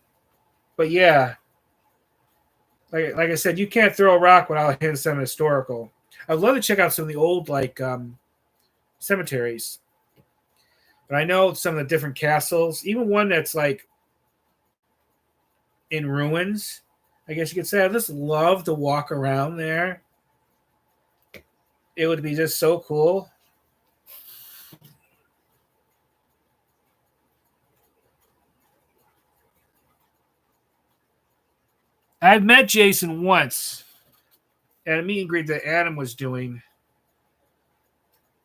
but yeah, like I said, you can't throw a rock without hitting some historical. I'd love to check out some of the old cemeteries, but I know some of the different castles, even one that's like in ruins. I guess you could say I just love to walk around there. It would be just so cool. I've met Jason once at a meet and greet that Adam was doing.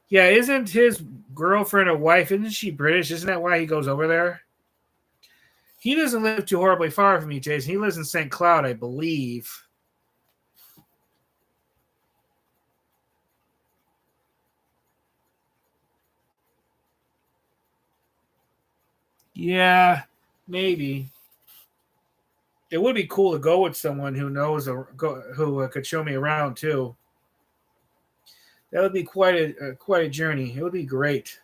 Yeah, isn't his girlfriend or wife, isn't she British? Isn't that why he goes over there? He doesn't live too horribly far from me, Jason. He lives in St. Cloud, I believe. Yeah, maybe. It would be cool to go with someone who knows who could show me around too. That would be quite a journey. It would be great.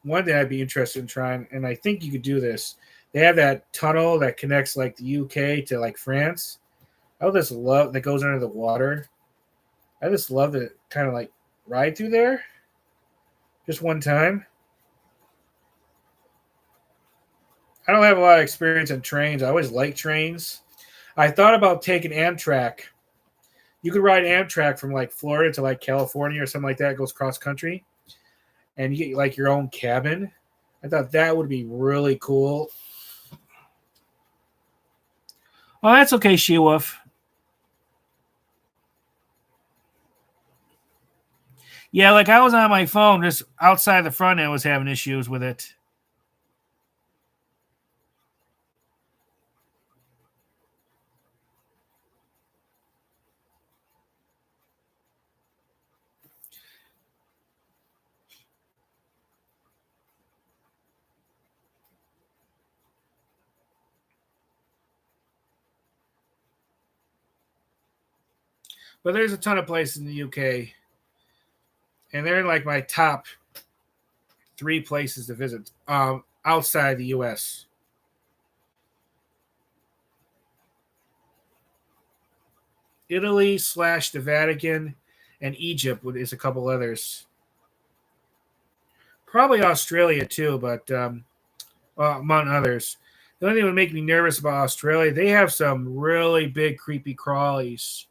One thing I'd be interested in trying, and I think you could do this. They have that tunnel that connects like the UK to like France. I would just love that goes under the water. I just love to kind of like ride through there just one time. I don't have a lot of experience in trains. I always like trains. I thought about taking Amtrak. You could ride Amtrak from like Florida to like California or something like that. It goes cross country, and you get like your own cabin. I thought that would be really cool. Oh, that's okay, She-Wolf. Yeah, like I was on my phone just outside the front end was having issues with it. But there's a ton of places in the UK, and they're like my top three places to visit outside the US. Italy / the Vatican and Egypt is a couple others. Probably Australia too, but among others. The only thing that would make me nervous about Australia, they have some really big creepy crawlies,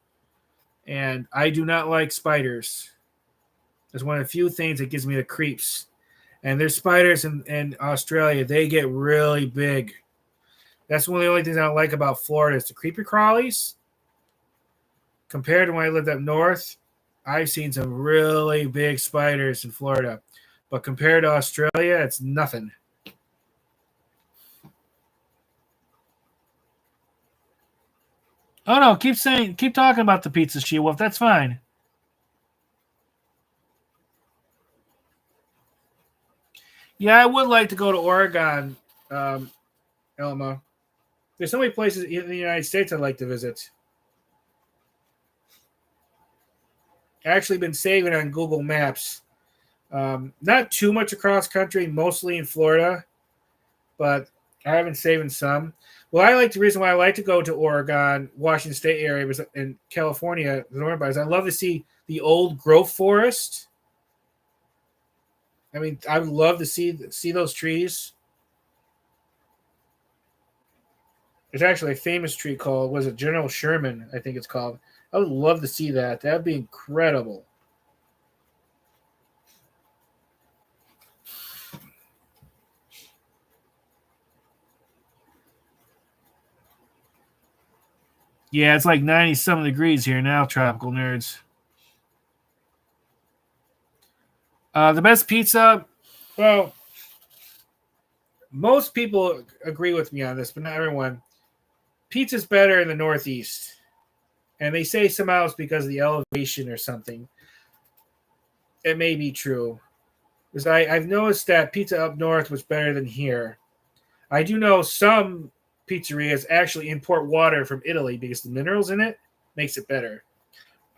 and I do not like spiders. It's one of the few things that gives me the creeps. And there's spiders in Australia. They get really big. That's one of the only things I don't like about Florida is the creepy crawlies. Compared to when I lived up north, I've seen some really big spiders in Florida. But compared to Australia, it's nothing. Oh no, keep talking about the pizza, She-Wolf. That's fine. Yeah, I would like to go to Oregon, Elma. There's so many places in the United States I'd like to visit. Actually been saving on Google Maps. Not too much across country, mostly in Florida, but I have been saving some. Well, the reason why I like to go to Oregon, Washington State area, was in California, the northern part, is I love to see the old growth forest. I mean, I would love to see those trees. There's actually a famous tree called, was it General Sherman? I think it's called. I would love to see that. That'd be incredible. Yeah, it's like 90 some degrees here now, tropical nerds. The best pizza, well, most people agree with me on this, but not everyone. Pizza's better in the Northeast. And they say somehow it's because of the elevation or something. it may be true. Because I've noticed that pizza up north was better than here. I do know some pizzerias actually import water from Italy because the minerals in it makes it better.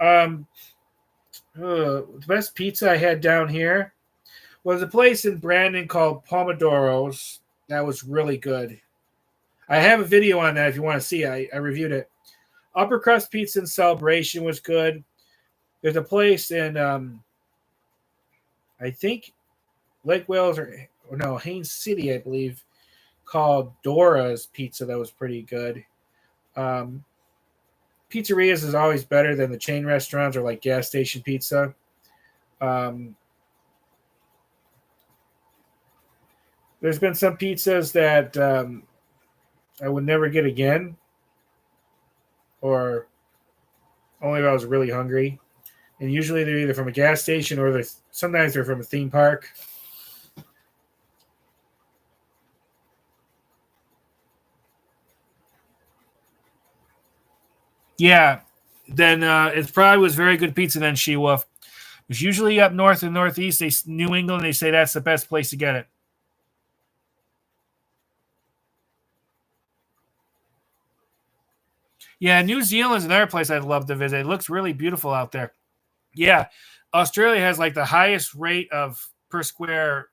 Um, the best pizza I had down here was a place in Brandon called Pomodoro's. That was really good. I have a video on that if you want to see. I reviewed it. Upper crust pizza in Celebration was good. There's a place in I think Lake Wales or no Haines City, I believe, called Dora's Pizza that was pretty good. Um, Pizzerias is always better than the chain restaurants or like gas station pizza. Um, there's been some pizzas that I would never get again, or only if I was really hungry. And usually they're either from a gas station or sometimes they're from a theme park. Yeah, then it probably was very good pizza. Then She Wolf. It's usually up north and northeast. New England. They say that's the best place to get it. Yeah, New Zealand is another place I'd love to visit. It looks really beautiful out there. Yeah, Australia has like the highest rate of per square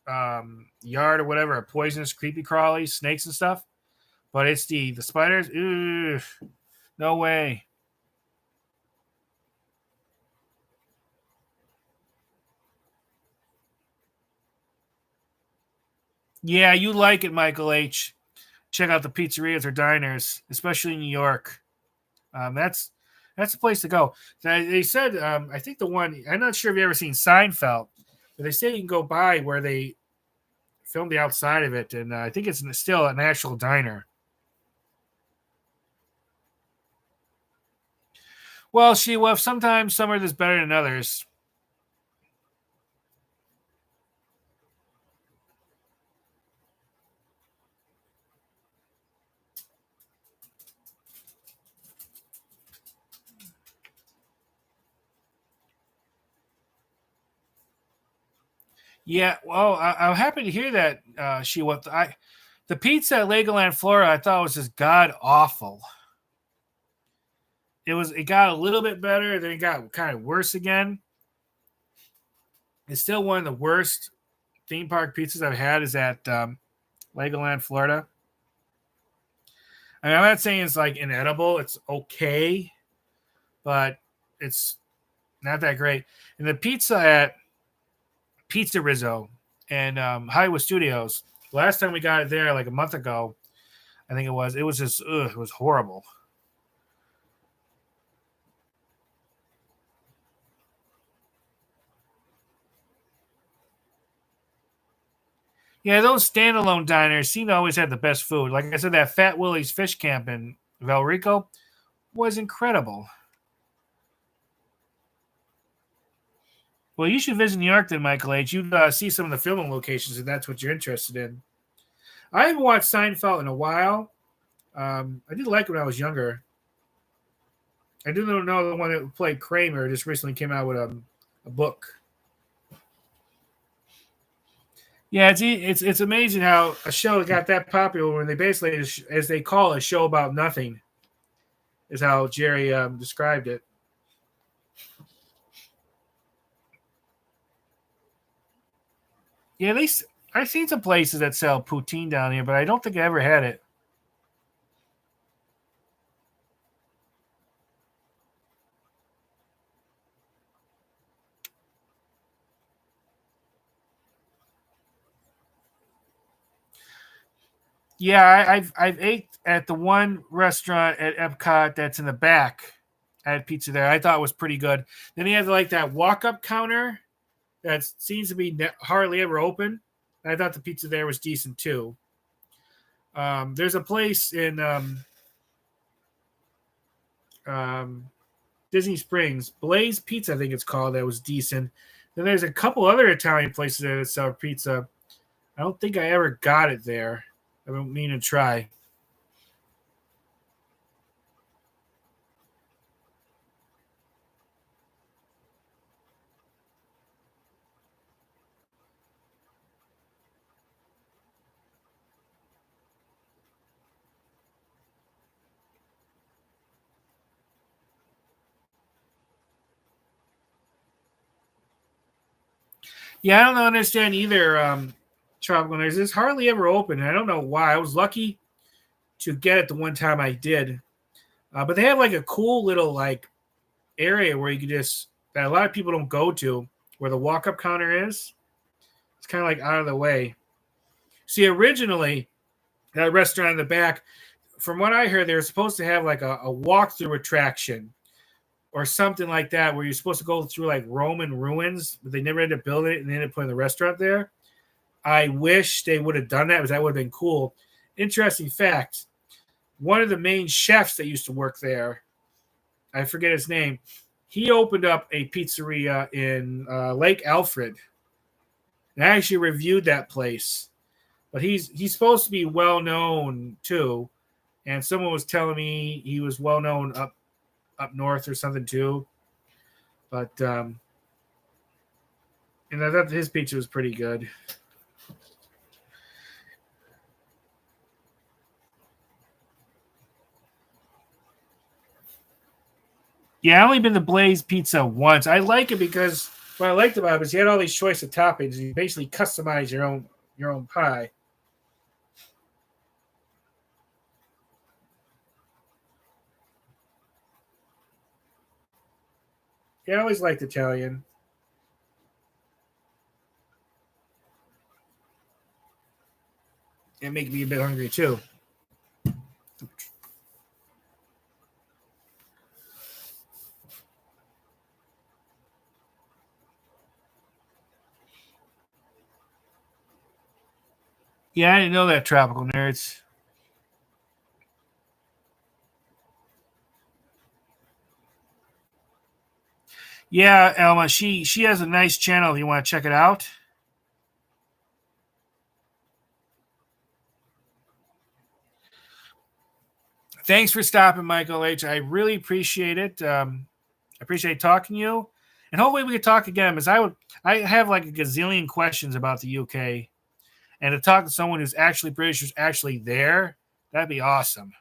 yard or whatever of poisonous creepy crawlies, snakes and stuff. But it's the spiders. Ugh, no way. Yeah, you like it, Michael H. Check out the pizzerias or diners, especially in New York. That's the place to go. They said, I think the one, I'm not sure if you've ever seen Seinfeld, but they say you can go by where they filmed the outside of it, and I think it's still an actual diner. Well, sometimes some are just better than others. Yeah, well, I'm happy to hear that. The pizza at Legoland, Florida, I thought was just god awful. It got a little bit better, then it got kind of worse again. It's still one of the worst theme park pizzas I've had is at Legoland, Florida. I mean, I'm not saying it's like inedible. It's okay, but it's not that great. And the pizza at Pizza Rizzo and Hollywood Studios, last time we got it there, like a month ago, I think it was just, it was horrible. Yeah, those standalone diners seem to always have the best food. Like I said, that Fat Willie's Fish Camp in Valrico was incredible. Well, you should visit New York then, Michael H. You'd see some of the filming locations if that's what you're interested in. I haven't watched Seinfeld in a while. I did like it when I was younger. I didn't know the one that played Kramer just recently came out with a book. Yeah, it's amazing how a show got that popular when they basically, as they call it, a show about nothing, is how Jerry described it. Yeah, at least I've seen some places that sell poutine down here, but I don't think I ever had it. Yeah, I've ate at the one restaurant at Epcot that's in the back. I had pizza there. I thought it was pretty good. Then he has like that walk up counter that seems to be hardly ever open. I thought the pizza there was decent too. There's a place in um, Disney Springs, Blaze Pizza, I think it's called, that was decent. Then there's a couple other Italian places there that sell pizza. I don't think I ever got it there. I don't mean to try. Yeah, I don't understand either. Tropical Nerds is hardly ever open. And I don't know why. I was lucky to get it the one time I did. But they have like a cool little like area where you can just that a lot of people don't go to, where the walk up counter is. It's kind of like out of the way. See, originally that restaurant in the back, from what I heard, they were supposed to have like a walkthrough attraction or something like that, where you're supposed to go through like Roman ruins, but they never ended up building it and they ended up putting the restaurant there. I wish they would have done that because that would have been cool. Interesting fact: one of the main chefs that used to work there, I forget his name, he opened up a pizzeria in Lake Alfred. And I actually reviewed that place, but he's supposed to be well known too. And someone was telling me he was well known up north or something too. But and I thought his pizza was pretty good. Yeah, I only been to Blaze Pizza once. I like it because what I liked about it is you had all these choice of toppings. You basically customize your own pie. Yeah, I always liked Italian. It make me a bit hungry too. Yeah, I didn't know that, Tropical Nerds. Yeah, Elma, she has a nice channel if you want to check it out. Thanks for stopping, Michael H. I really appreciate it. I appreciate talking to you, and hopefully we can talk again. Because I have like a gazillion questions about the UK, and to talk to someone who's actually British, who's actually there, that'd be awesome.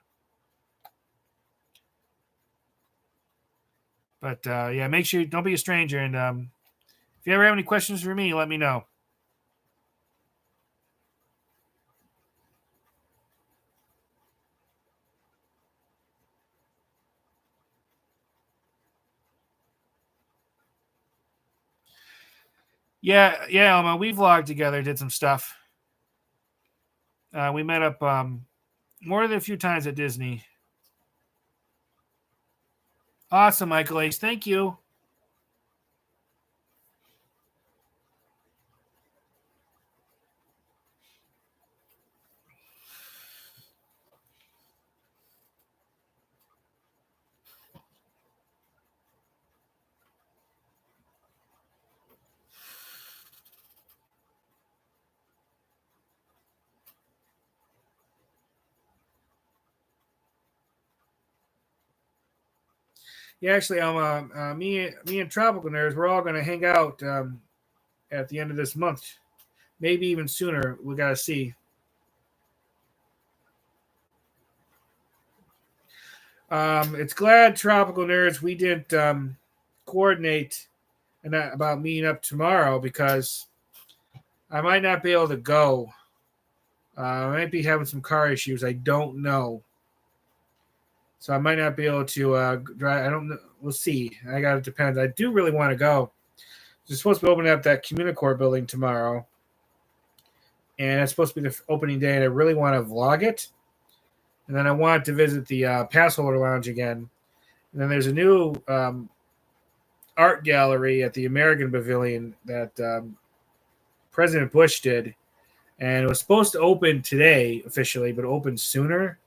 But yeah, make sure you don't be a stranger. And if you ever have any questions for me, let me know. Yeah, yeah, Elma, we vlogged together, did some stuff. We met up more than a few times at Disney. Awesome, Michael H. Thank you. Yeah, actually, me and Tropical Nerds, we're all going to hang out at the end of this month. Maybe even sooner. We got to see. It's glad, Tropical Nerds, we didn't coordinate about meeting up tomorrow because I might not be able to go. I might be having some car issues. I don't know. So I might not be able to drive. I don't know. We'll see. I got to depend. I do really want to go. They're supposed to be opening up that Communicore building tomorrow. And it's supposed to be the opening day, and I really want to vlog it. And then I want to visit the Passholder Lounge again. And then there's a new art gallery at the American Pavilion that President Bush did. And it was supposed to open today officially, but it opened sooner.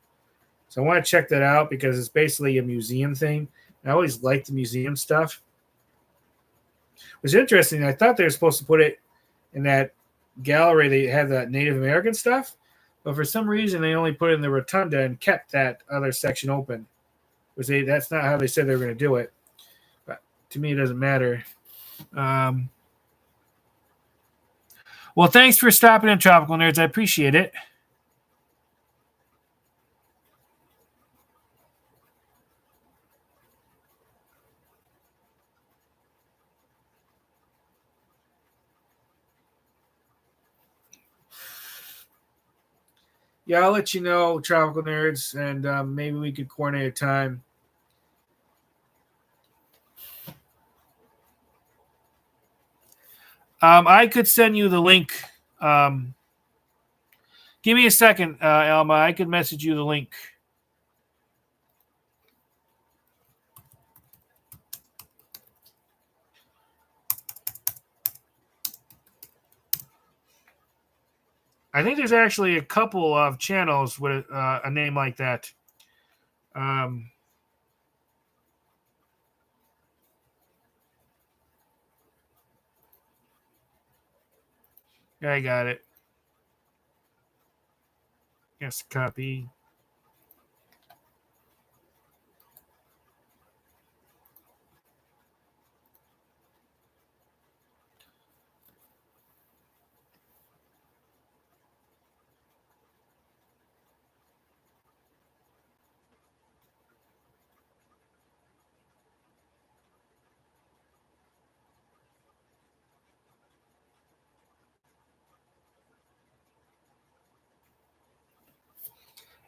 So I want to check that out because it's basically a museum thing. I always liked the museum stuff. It was interesting. I thought they were supposed to put it in that gallery they had that Native American stuff, but for some reason they only put it in the rotunda and kept that other section open. That's not how they said they were going to do it. But to me, it doesn't matter. Um, well, thanks for stopping in, Tropical Nerds. I appreciate it. Yeah, I'll let you know, Tropical Nerds, and maybe we could coordinate a time. I could send you the link. Um, Give me a second, Alma. I could message you the link. I think there's actually a couple of channels with a name like that. Um, I got it. Yes, copy.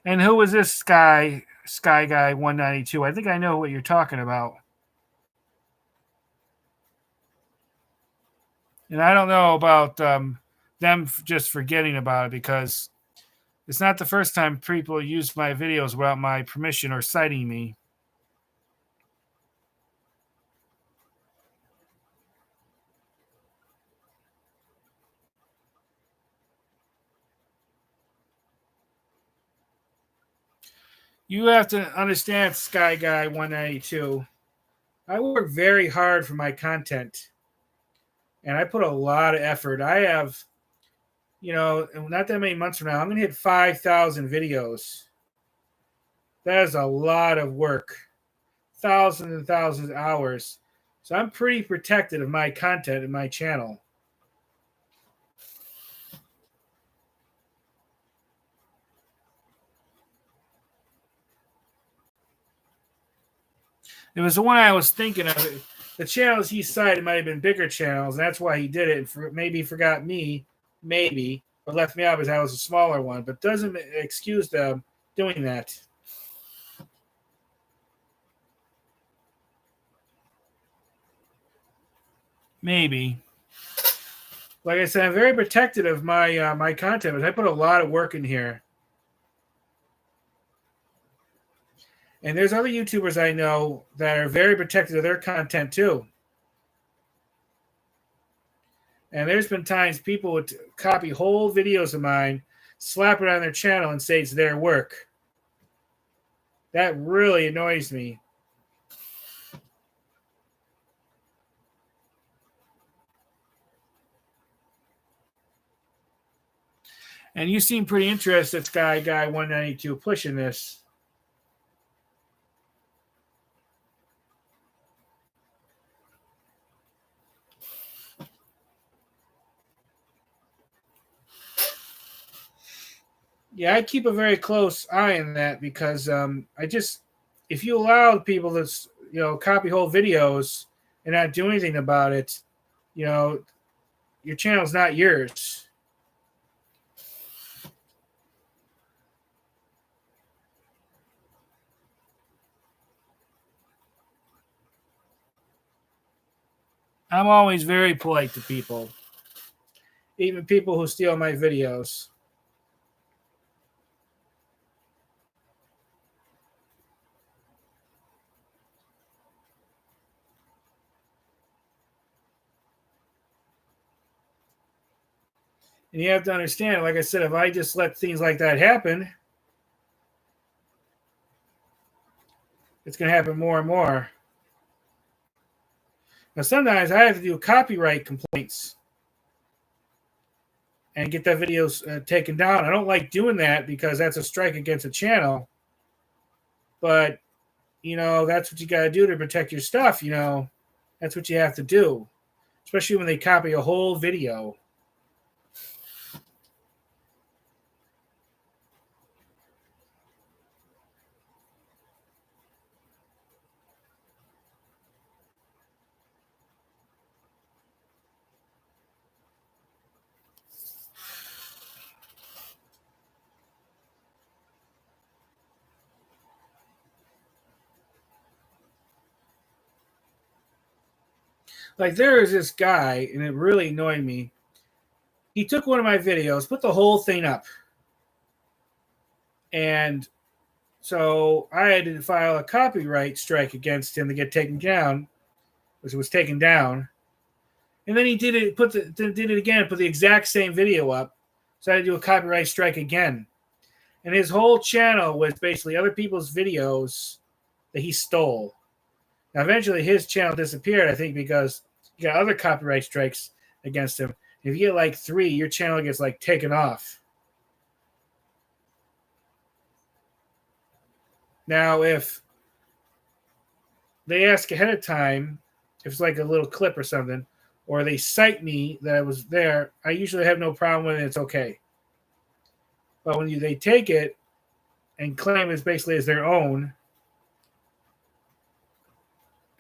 And who was this Sky Guy 192? I think I know what you're talking about. And I don't know about them just forgetting about it, because it's not the first time people use my videos without my permission or citing me. You have to understand, Sky Guy 192. I work very hard for my content, and I put a lot of effort. I have, not that many months from now, I'm going to hit 5,000 videos. That is a lot of work, thousands and thousands of hours. So I'm pretty protected of my content and my channel. It was the one I was thinking of. The channels he cited might have been bigger channels, and that's why he did it. And maybe forgot me, maybe, but left me out because I was a smaller one. But doesn't excuse them doing that. Maybe. Like I said, I'm very protective of my content, but I put a lot of work in here. And there's other YouTubers I know that are very protective of their content too. And there's been times people would copy whole videos of mine, slap it on their channel, and say it's their work. That really annoys me. And you seem pretty interested, Sky Guy 192, pushing this. Yeah, I keep a very close eye on that, because if you allow people to copy whole videos and not do anything about it, your channel's not yours. I'm always very polite to people, even people who steal my videos. And you have to understand, like I said, if I just let things like that happen, it's going to happen more and more. Now, sometimes I have to do copyright complaints and get that video taken down. I don't like doing that because that's a strike against the channel. But, that's what you got to do to protect your stuff. That's what you have to do, especially when they copy a whole video. Like there is this guy, and it really annoyed me. He took one of my videos, put the whole thing up, and so I had to file a copyright strike against him to get taken down, which was taken down. And then he did it, did it again, put the exact same video up. So I had to do a copyright strike again. And his whole channel was basically other people's videos that he stole. Now, eventually his channel disappeared, I think, because he got other copyright strikes against him. If you get like 3, your channel gets like taken off. Now, if they ask ahead of time, if it's like a little clip or something, or they cite me that I was there, I usually have no problem with it. It's okay. But when they take it and claim it basically as their own,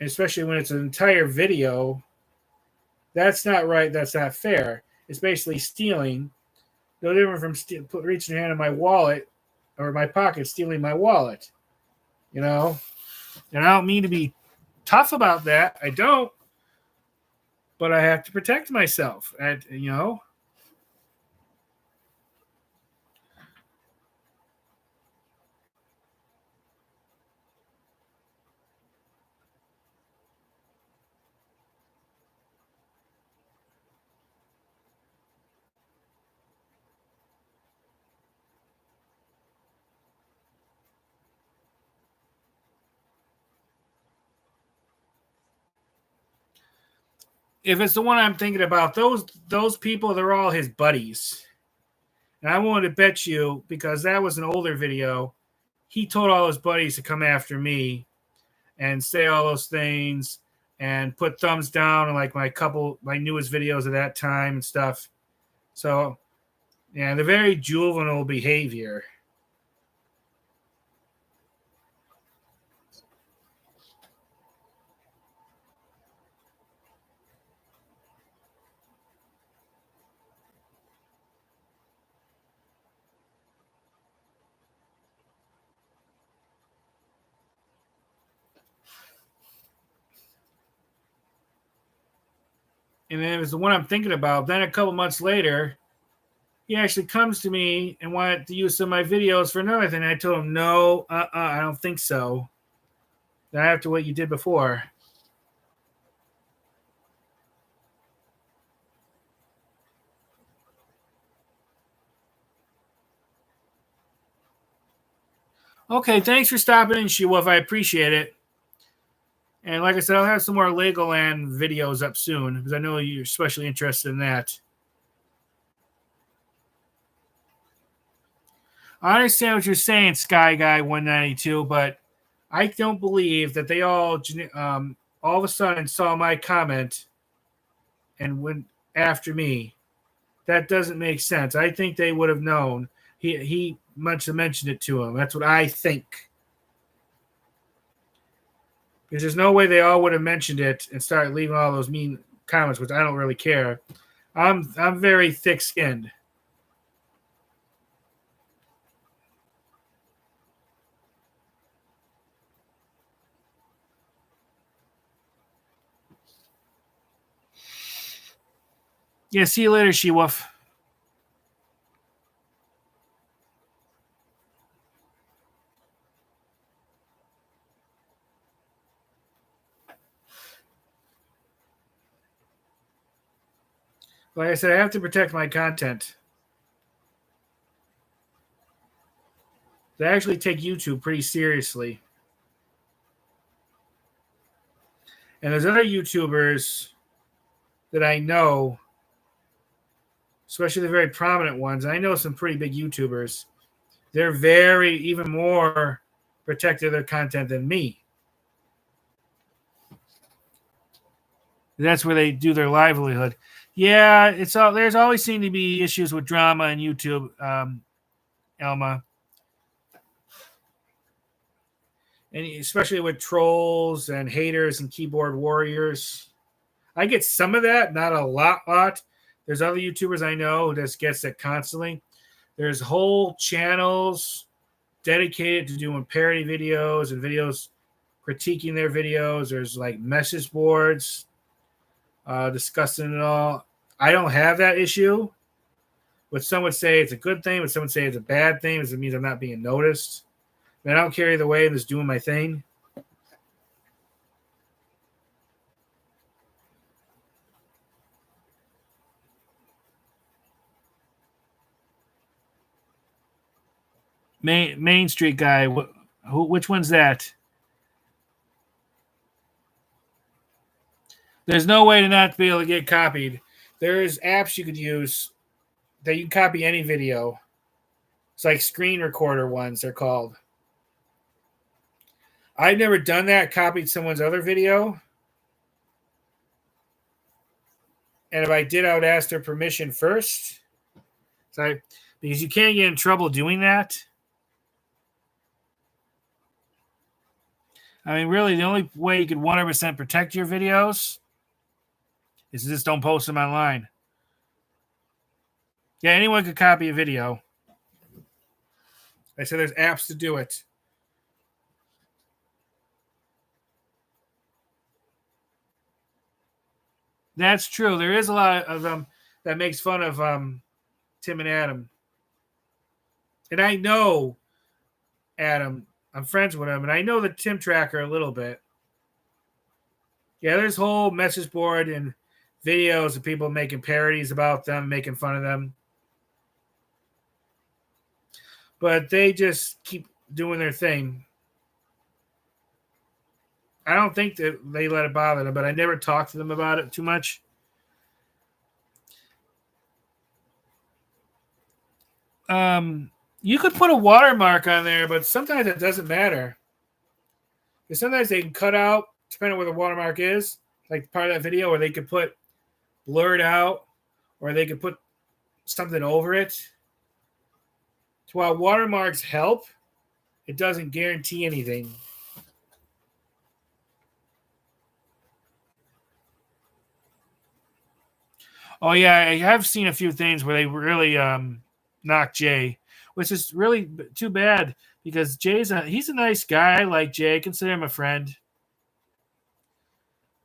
especially when it's an entire video, that's not right. That's not fair. It's basically stealing. No different from reaching your hand in my wallet or my pocket, stealing my wallet. You know? And I don't mean to be tough about that. I don't. But I have to protect myself. And, you know? If it's the one I'm thinking about, those people, they're all his buddies. And I wanted to bet you, because that was an older video, he told all his buddies to come after me and say all those things and put thumbs down on like my newest videos of that time and stuff. So, yeah, the very juvenile behavior. And then it was the one I'm thinking about. Then a couple months later, he actually comes to me and wanted to use some of my videos for another thing. I told him, no, I don't think so. Not after what you did before. Okay, thanks for stopping in, She-Wolf. I appreciate it. And like I said, I'll have some more Legoland videos up soon because I know you're especially interested in that. I understand what you're saying, Sky Guy 192, but I don't believe that they all of a sudden saw my comment and went after me. That doesn't make sense. I think they would have known. He must have mentioned it to him. That's what I think. Because there's no way they all would have mentioned it and started leaving all those mean comments, which I don't really care. I'm very thick-skinned. Yeah, see you later, She-Wolf. Like I said, I have to protect my content. They actually take YouTube pretty seriously. And there's other YouTubers that I know, especially the very prominent ones. I know some pretty big YouTubers. They're even more protective of their content than me. That's where they do their livelihood. Yeah, there's always seem to be issues with drama on YouTube, Elma. And especially with trolls and haters and keyboard warriors. I get some of that, not a lot. There's other YouTubers I know who just gets it constantly. There's whole channels dedicated to doing parody videos and videos critiquing their videos. There's like message boards. discussing it all. I don't have that issue. But some would say it's a good thing, but some would say it's a bad thing because it means I'm not being noticed. And I don't care either way. I'm just doing my thing. Main Street guy. Which one's that? There's no way to not be able to get copied. There's apps you could use that you can copy any video. It's like screen recorder ones, they're called. I've never done that, copied someone's other video. And if I did, I would ask their permission first. Because you can't get in trouble doing that. I mean, really, the only way you could 100% protect your videos is just don't post them online. Yeah, anyone could copy a video. I said there's apps to do it. That's true. There is a lot of them that makes fun of Tim and Adam. And I know Adam. I'm friends with him, and I know the Tim Tracker a little bit. Yeah, there's whole message board and videos of people making parodies about them, making fun of them. But they just keep doing their thing. I don't think that they let it bother them, but I never talked to them about it too much. You could put a watermark on there, but sometimes it doesn't matter. Because sometimes they can cut out, depending on where the watermark is, like part of that video, or they could put blurred out, or they could put something over it. So while watermarks help, it doesn't guarantee anything. Oh yeah, I have seen a few things where they really knock Jay, which is really too bad because he's a nice guy. I like Jay. I consider him a friend.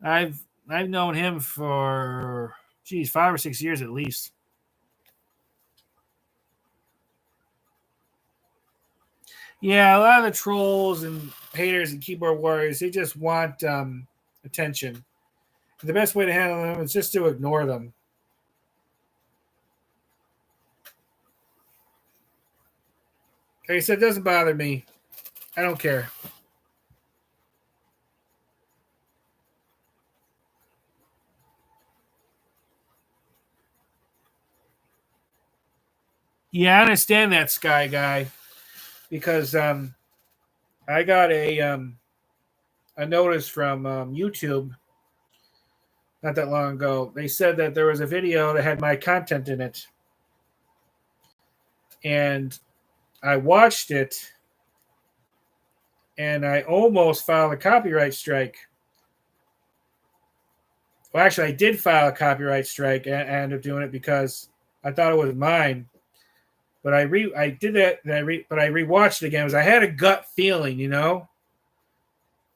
I've known him for 5 or 6 years at least. Yeah, a lot of the trolls and haters and keyboard warriors, they just want attention. The best way to handle them is just to ignore them. Like I said, it doesn't bother me. I don't care. Yeah, I understand that, Sky Guy, because I got a notice from YouTube not that long ago. They said that there was a video that had my content in it, and I watched it, and I almost filed a copyright strike. Well, actually, I did file a copyright strike and I ended up doing it because I thought it was mine. But I did that, but I rewatched it again because I had a gut feeling,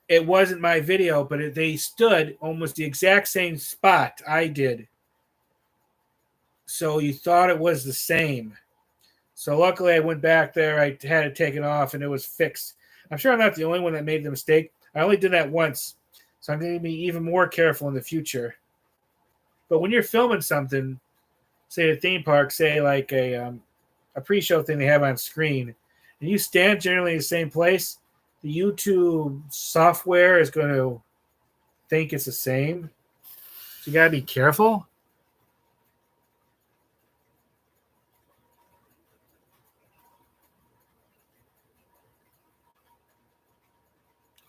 it wasn't my video, but they stood almost the exact same spot I did. So you thought it was the same. So luckily, I went back there. I had it taken off, and it was fixed. I'm sure I'm not the only one that made the mistake. I only did that once, so I'm going to be even more careful in the future. But when you're filming something, say at a theme park, say like a pre-show thing they have on screen, and you stand generally in the same place, the YouTube software is going to think it's the same. So you got to be careful.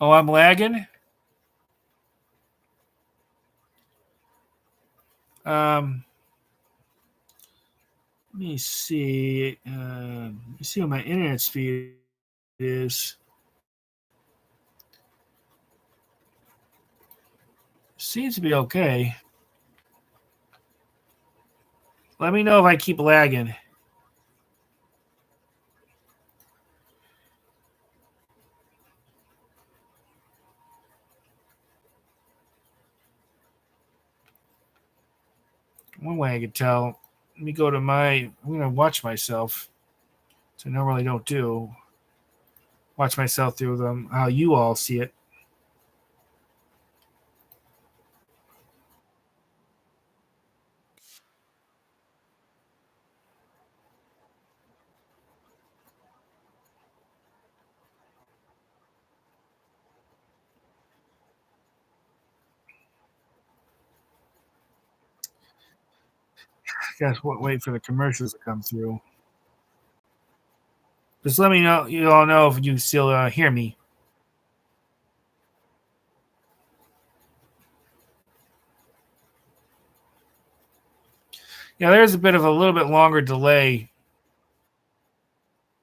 Oh, I'm lagging? Let me see. Let me see what my internet speed is. Seems to be okay. Let me know if I keep lagging. One way I could tell. Let me go to my. I'm gonna watch myself. So I normally don't do. Watch myself through them. How you all see it. Guess what? Wait for the commercials to come through. Just let me know. You all know if you still hear me. Yeah, there's a bit of a little bit longer delay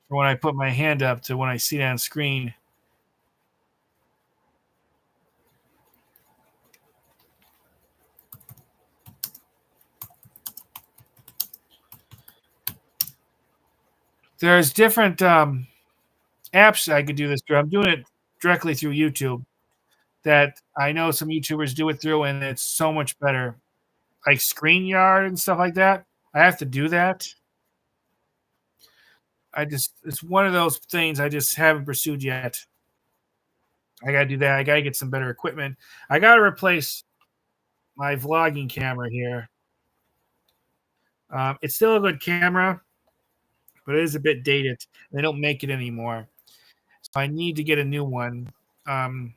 from when I put my hand up to when I see it on screen. There's different apps I could do this through. I'm doing it directly through YouTube. That I know some YouTubers do it through, and it's so much better. Like StreamYard and stuff like that. I have to do that. It's one of those things I just haven't pursued yet. I gotta do that. I gotta get some better equipment. I gotta replace my vlogging camera here. It's still a good camera, but it is a bit dated. They don't make it anymore, so I need to get a new one. Um,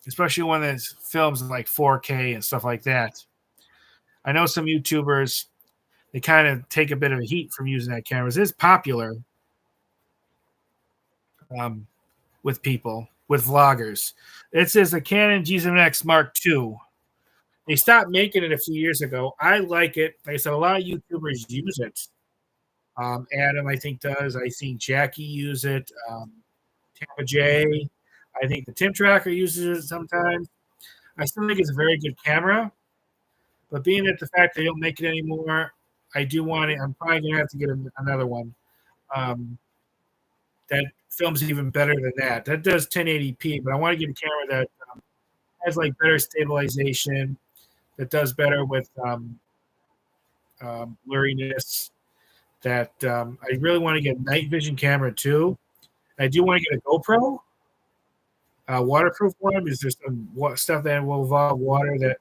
Especially one that films in like 4K and stuff like that. I know some YouTubers they kind of take a bit of a heat from using that camera. It's popular um, with people, with vloggers. It's a Canon G7X Mark II. They stopped making it a few years ago. I like it. Like I said, a lot of YouTubers use it. Adam, I think, does. I think Jackie use it. Tampa J. I think the Tim Tracker uses it sometimes. I still think it's a very good camera, but being that the fact they don't make it anymore, I do want it. I'm probably gonna have to get another one um, that films even better than that. That does 1080p, but I want to get a camera that has like better stabilization, that does better with blurriness. That I really want to get a night vision camera too. I do want to get a GoPro, waterproof one, because there's some stuff that will involve water that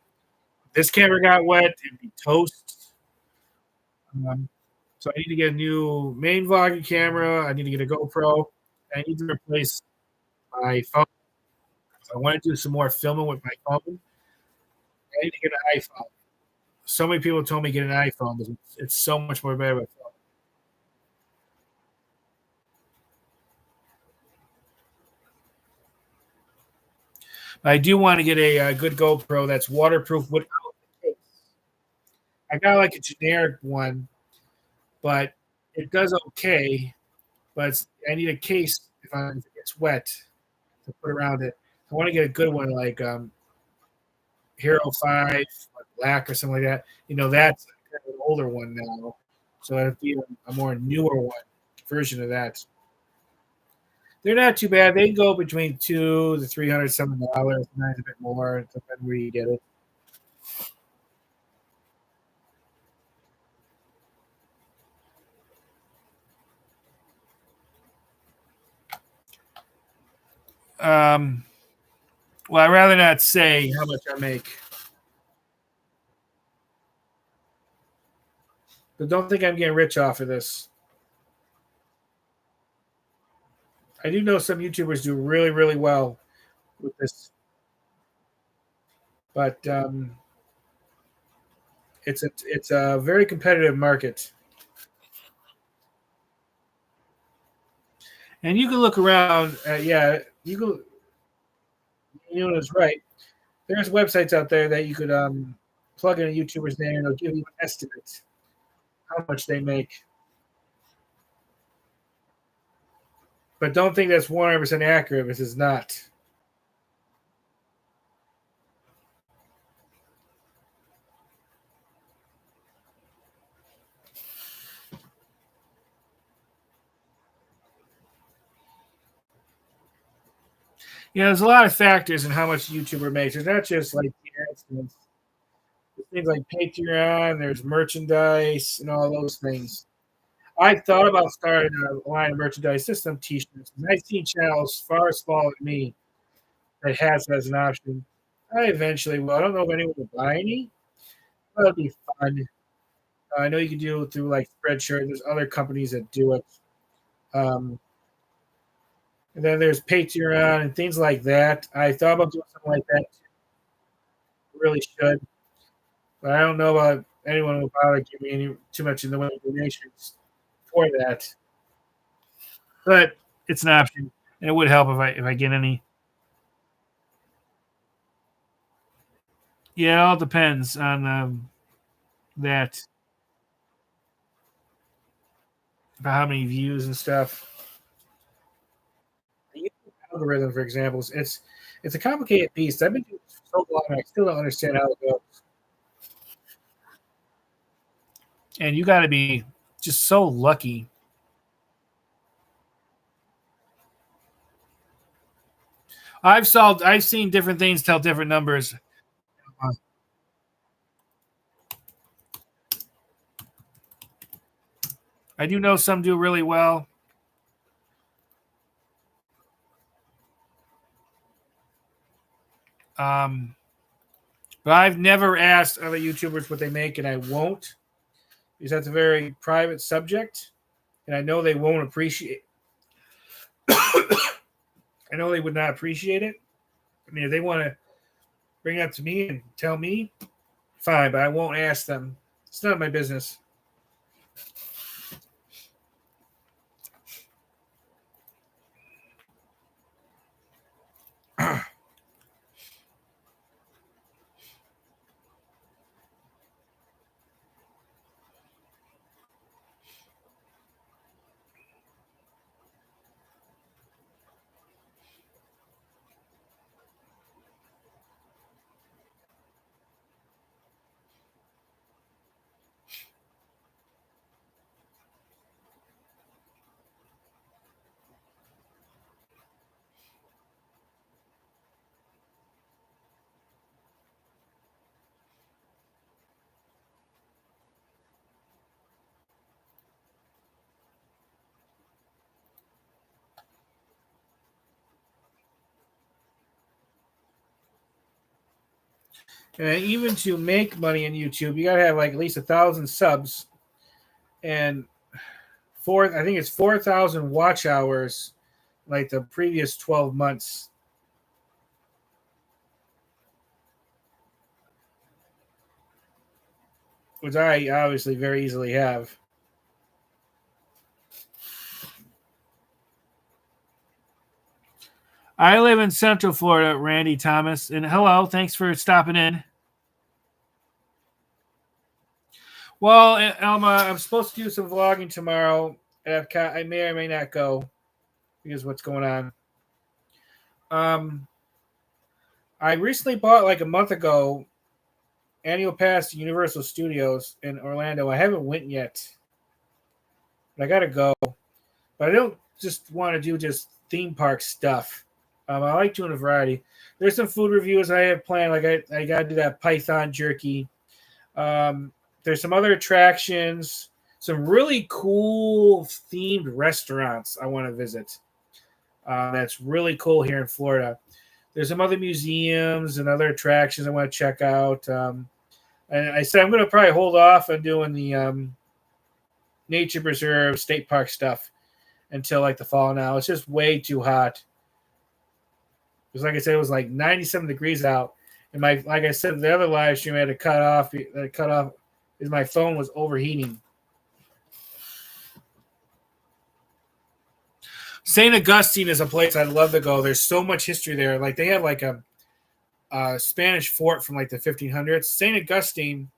this camera got wet, it'd be toast. So I need to get a new main vlogging camera. I need to get a GoPro. I need to replace my phone. If I want to do some more filming with my phone, I need to get an iPhone. So many people told me get an iPhone because it's so much more better with phone. I do want to get a good GoPro that's waterproof without the case. I got like a generic one, but it does okay. But I need a case if it gets wet to put around it. I want to get a good one like Hero 5 like Black or something like that. That's kind of an older one now. So it'd be a more newer one version of that. They're not too bad. They go between $200 to $300 sometimes a bit more, depending where you get it. Um, well, I'd rather not say how much I make. But don't think I'm getting rich off of this. I do know some YouTubers do really, really well with this, but it's a very competitive market. And you can look around. Yeah, you can. You know, it's right. There's websites out there that you could plug in a YouTuber's name and it'll give you an estimate how much they make. But don't think that's 100% accurate. This is not. There's a lot of factors in how much a YouTuber makes. It's not just like the incidents. things like Patreon, there's merchandise and all those things. I thought about starting a line of merchandise, just some T-shirts. I've seen channels far smaller than me that has as an option. I eventually will. I don't know if anyone will buy any. But it'll be fun. I know you can do it through like Spreadshirt. There's other companies that do it. Um, and then there's Patreon and things like that. I thought about doing something like that. Really should, but I don't know about anyone will bother giving me any too much in the way of donations for that. But it's an option, and it would help if I get any. Yeah, it all depends on that about how many views and stuff. The YouTube algorithm, for example, it's a complicated beast. I've been doing it for so long, and I still don't understand how it goes. And you got to be just so lucky. I've seen different things tell different numbers. I do know some do really well. Um, but I've never asked other YouTubers what they make, and I won't, because that's a very private subject, and I know they won't appreciate. I know they would not appreciate it. I mean, if they want to bring it up to me and tell me, fine, but I won't ask them. It's not my business. And even to make money on YouTube, you gotta have like at least 1,000 subs and I think it's 4,000 watch hours, like the previous 12 months. Which I obviously very easily have. I live in Central Florida, Randy Thomas. And hello, thanks for stopping in. Well, Elma, I'm supposed to do some vlogging tomorrow at Epcot. I may or may not go because what's going on. I recently bought like a month ago annual pass to Universal Studios in Orlando. I haven't went yet, but I gotta go. But I don't just want to do just theme park stuff. I like doing a variety. There's some food reviews I have planned. Like I got to do that Python jerky. There's some other attractions, some really cool themed restaurants I want to visit. That's really cool here in Florida. There's some other museums and other attractions I want to check out. And I said I'm going to probably hold off on doing the nature preserve, state park stuff until like the fall now. It's just way too hot. Because like I said, it was like 97 degrees out. And like I said, the other live stream I had to cut off because my phone was overheating. St. Augustine is a place I'd love to go. There's so much history there. Like they have like a Spanish fort from like the 1500s. St. Augustine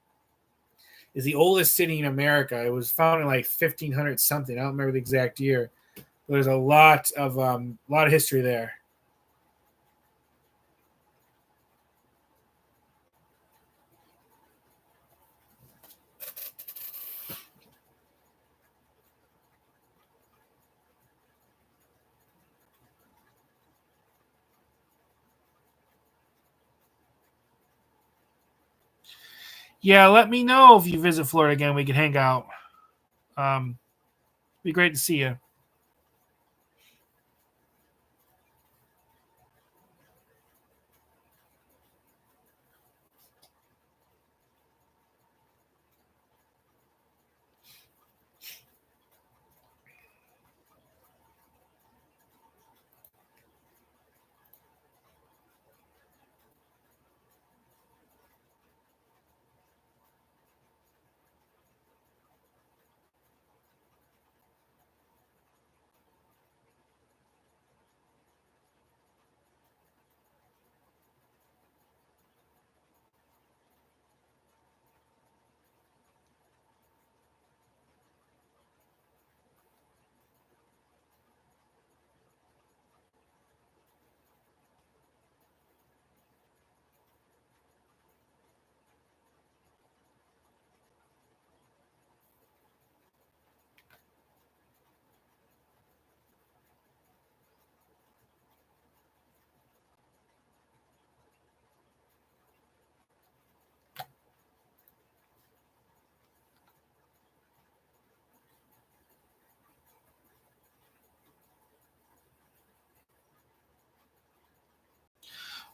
is the oldest city in America. It was founded in like 1500 something. I don't remember the exact year. But there's a lot of history there. Yeah, let me know if you visit Florida again. We can hang out. Um, be great to see you.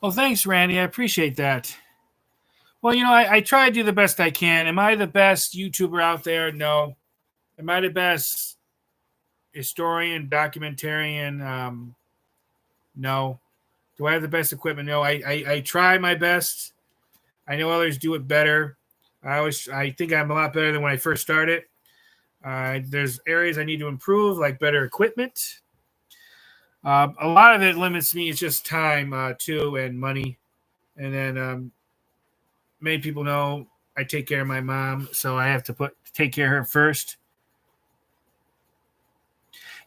Well, thanks, Randy. I appreciate that. Well, I try to do the best I can. Am I the best YouTuber out there? No. Am I the best historian, documentarian? No. Do I have the best equipment? No. I try my best. I know others do it better. I think I'm a lot better than when I first started. There's areas I need to improve, like better equipment. A lot of it limits me. It's just time too, and money. And then made people know I take care of my mom, so I have to take care of her first.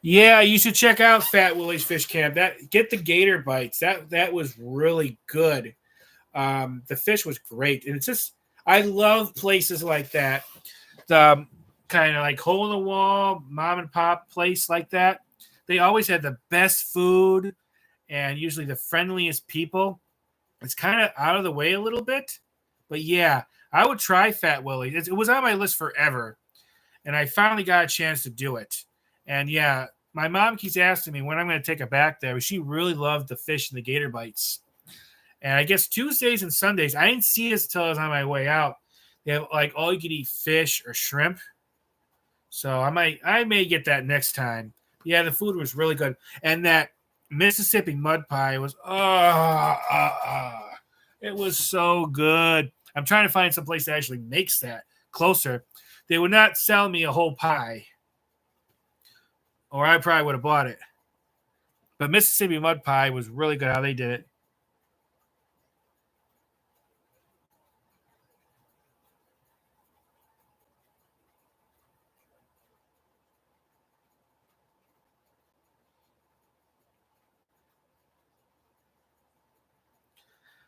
Yeah, you should check out Fat Willie's Fish Camp. Get the gator bites. That was really good. The fish was great, and it's just I love places like that. The kind of like hole in the wall mom and pop place like that. They always had the best food and usually the friendliest people. It's kind of out of the way a little bit, but yeah, I would try Fat Willie. It was on my list forever, and I finally got a chance to do it. And yeah, my mom keeps asking me when I'm going to take her back there. She really loved the fish and the gator bites. And I guess Tuesdays and Sundays, I didn't see this until I was on my way out. They have like all you could eat fish or shrimp. So I may get that next time. Yeah, the food was really good, and that Mississippi mud pie was it was so good. I'm trying to find some place that actually makes that closer. They would not sell me a whole pie, or I probably would have bought it. But Mississippi mud pie was really good how they did it.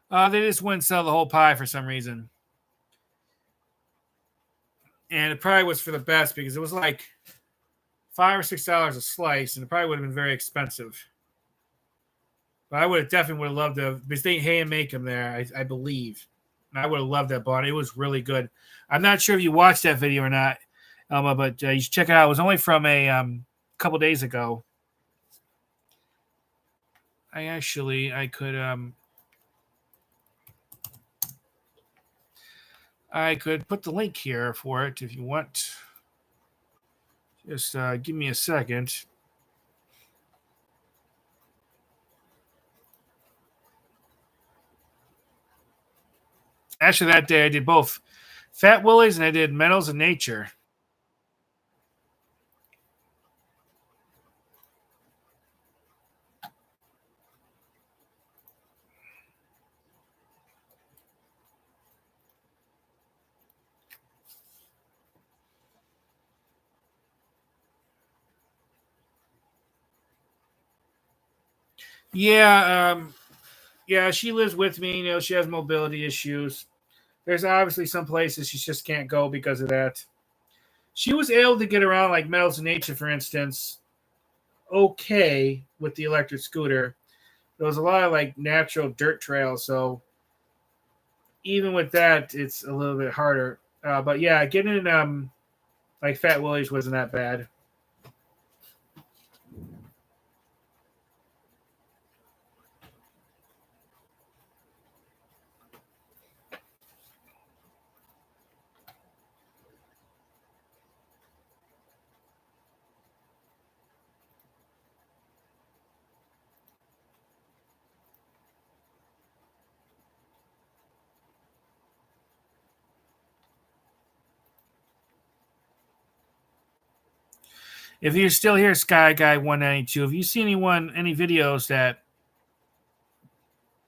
They just wouldn't sell the whole pie for some reason, and it probably was for the best because it was like $5 or $6 a slice, and it probably would have been very expensive. But I would have loved to because they hand make them there, I believe. And I would have loved that bun. It was really good. I'm not sure if you watched that video or not, Elma, but you should check it out. It was only from a couple days ago. I could put the link here for it if you want. Just give me a second. Actually, that day I did both Fat Willie's and I did Metals of Nature. Yeah, yeah, she lives with me. She has mobility issues. There's obviously some places she just can't go because of that. She was able to get around like Metals of Nature, for instance, okay with the electric scooter. There was a lot of like natural dirt trails, so even with that, it's a little bit harder. But yeah, getting like Fat Willie's wasn't that bad. If you're still here, Sky Guy 192, if you see any videos that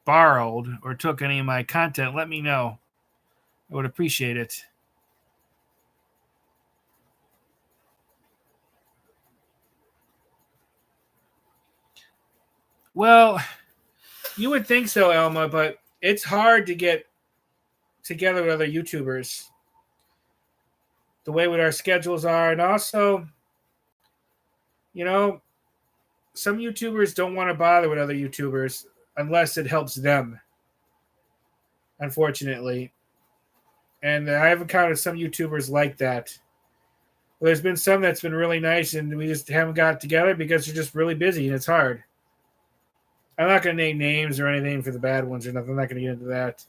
borrowed or took any of my content, let me know. I would appreciate it. Well, you would think so, Elma, but it's hard to get together with other YouTubers. The way what our schedules are, and also, you know, some YouTubers don't want to bother with other YouTubers unless it helps them. Unfortunately, and I have encountered some YouTubers like that. Well, there's been some that's been really nice, and we just haven't got together because they're just really busy and it's hard. I'm not going to name names or anything for the bad ones or nothing. I'm not going to get into that.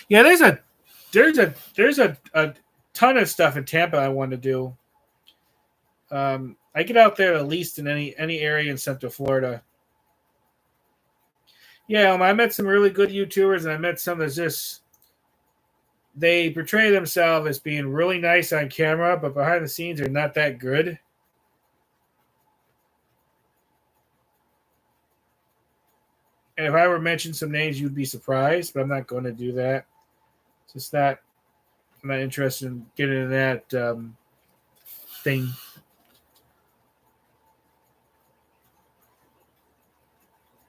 Yeah, there's a ton of stuff in Tampa I want to do. I get out there at least in any area in Central Florida. Yeah, I met some really good YouTubers, and I met some that's just they portray themselves as being really nice on camera, but behind the scenes they're not that good. And if I were to mention some names, you'd be surprised, but I'm not going to do that. It's just not. I'm not interested in getting into that thing.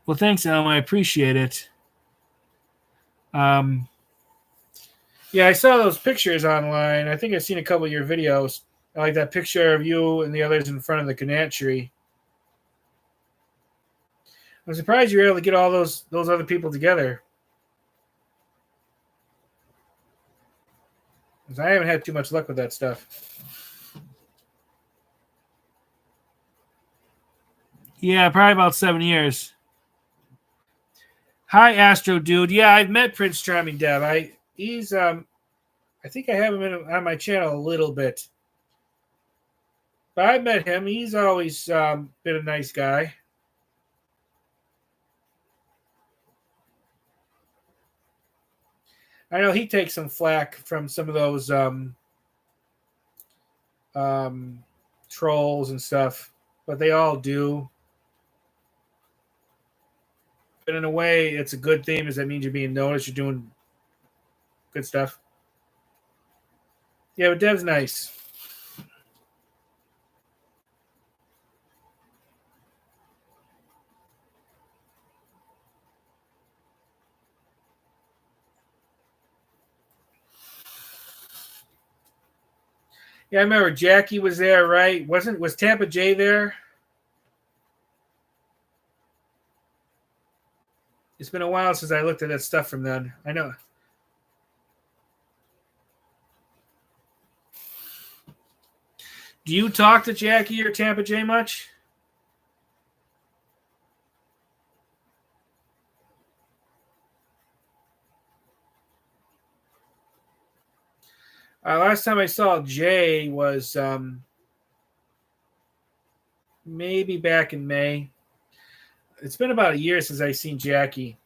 Well, thanks, Elm. I appreciate it. Yeah, I saw those pictures online. I think I've seen a couple of your videos. I like that picture of you and the others in front of the Canat tree. I'm surprised you were able to get all those other people together. Because I haven't had too much luck with that stuff. Yeah, probably about 7 years. Hi, Astro Dude. Yeah, I've met Prince Charming Dev. He's I think I have him on my channel a little bit. But I met him. He's always been a nice guy. I know he takes some flack from some of those trolls and stuff, but they all do. But in a way, it's a good thing because that means you're being noticed. You're doing good stuff. Yeah, but Dev's nice. Yeah, I remember Jackie was there, right? Was Tampa J there? It's been a while since I looked at that stuff from then. I know. Do you talk to Jackie or Tampa J much? Last time I saw Jay was maybe back in May. It's been about a year since I seen Jackie.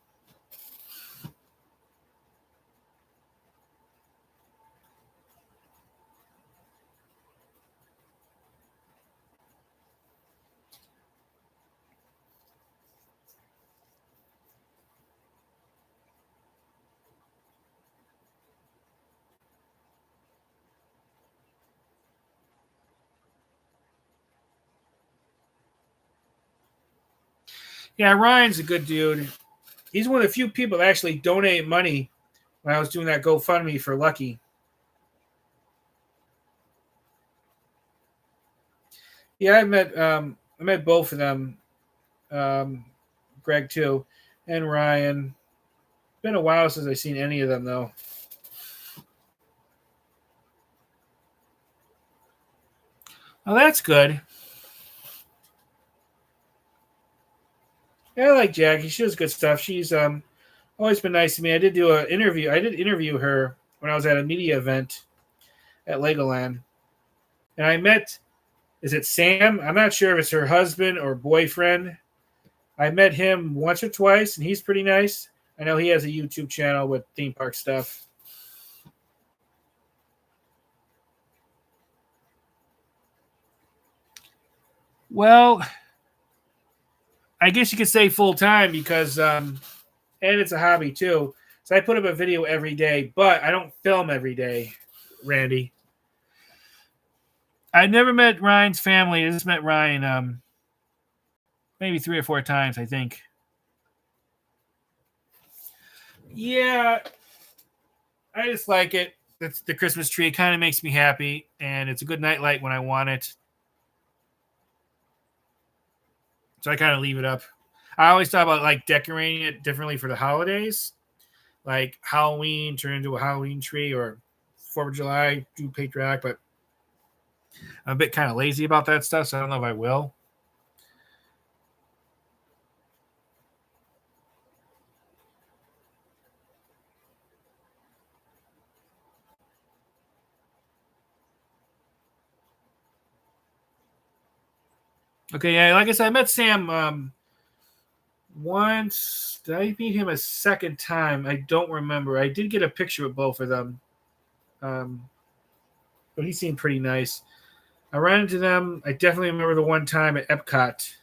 Yeah, Ryan's a good dude. He's one of the few people that actually donate money when I was doing that GoFundMe for Lucky. Yeah, I met both of them. Greg too, and Ryan. Been a while since I've seen any of them though. Oh, that's good. Yeah, I like Jackie. She does good stuff. She's always been nice to me. I did do an interview. I did interview her when I was at a media event at Legoland, and I met. Is it Sam? I'm not sure if it's her husband or boyfriend. I met him once or twice, and he's pretty nice. I know he has a YouTube channel with theme park stuff. Well, I guess you could say full time because, and it's a hobby too. So I put up a video every day, but I don't film every day, Randy. I never met Ryan's family. I just met Ryan maybe 3 or 4 times, I think. Yeah, I just like it. It's the Christmas tree. It kind of makes me happy, and it's a good nightlight when I want it. So I kind of leave it up. I always thought about like decorating it differently for the holidays, like Halloween, turn into a Halloween tree, or 4th of July, do patriotic. But I'm a bit kind of lazy about that stuff, so I don't know if I will. Okay, yeah, like I said, I met Sam once. Did I meet him a second time? I don't remember. I did get a picture with both of them. But he seemed pretty nice. I ran into them. I definitely remember the one time at Epcot.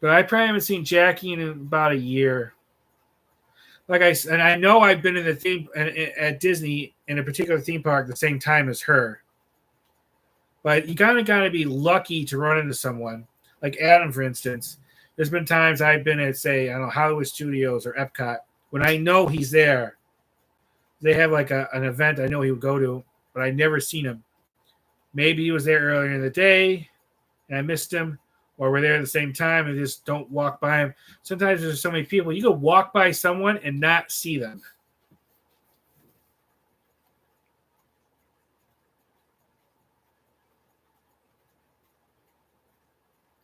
But I probably haven't seen Jackie in about a year. And I know I've been in the theme at Disney in a particular theme park the same time as her. But you kind of got to be lucky to run into someone. Like Adam, for instance. There's been times I've been at, say, I don't know, Hollywood Studios or Epcot, when I know he's there. They have like an event I know he would go to, but I never seen him. Maybe he was there earlier in the day and I missed him, or we're there at the same time and just don't walk by him. Sometimes there's so many people. You could walk by someone and not see them.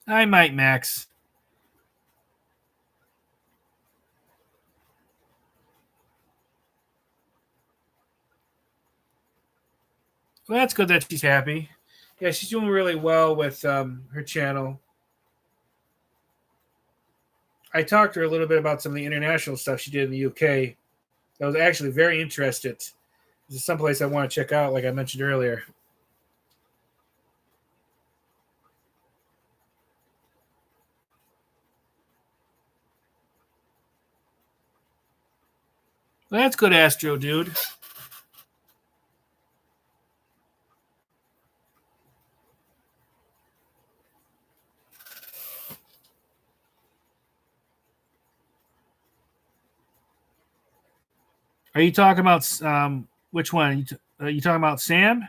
I might, Max. Well, that's good that she's happy. Yeah, she's doing really well with her channel. I talked to her a little bit about some of the international stuff she did in the UK. I was actually very interested. This is someplace I want to check out, like I mentioned earlier. Well, that's good, Astro dude. Are you talking about which one? Are you talking about Sam?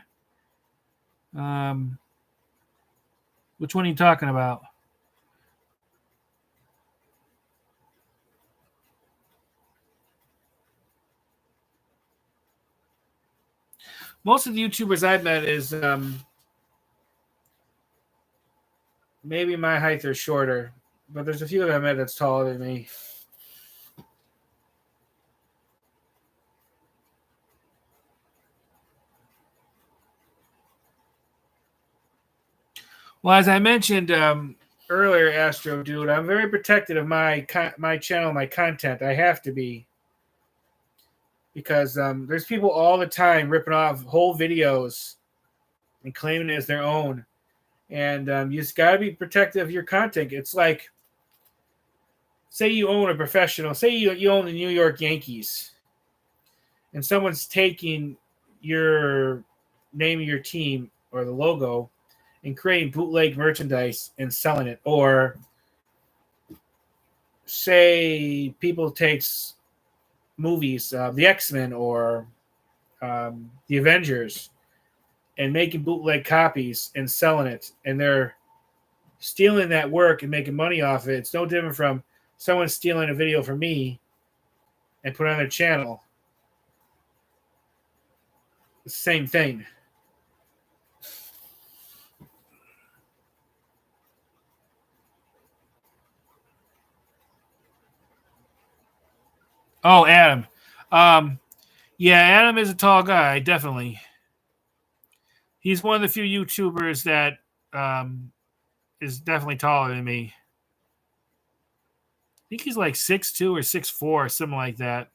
Which one are you talking about? Most of the YouTubers I've met is maybe my height or shorter, but there's a few that I met that's taller than me. Well, as I mentioned earlier, Astro dude, I'm very protective of my channel, my content. I have to be, because there's people all the time ripping off whole videos and claiming it as their own, and you just got to be protective of your content. It's like, say you own a professional, say you own the New York Yankees, and someone's taking your name of your team or the logo and creating bootleg merchandise and selling it. Or say people takes movies, the X-Men or the Avengers, and making bootleg copies and selling it, and they're stealing that work and making money off it. It's no different from someone stealing a video from me and put it on their channel. It's the same thing. Oh, Adam. Yeah, Adam is a tall guy, definitely. He's one of the few YouTubers that is definitely taller than me. I think he's like 6'2" or 6'4", something like that.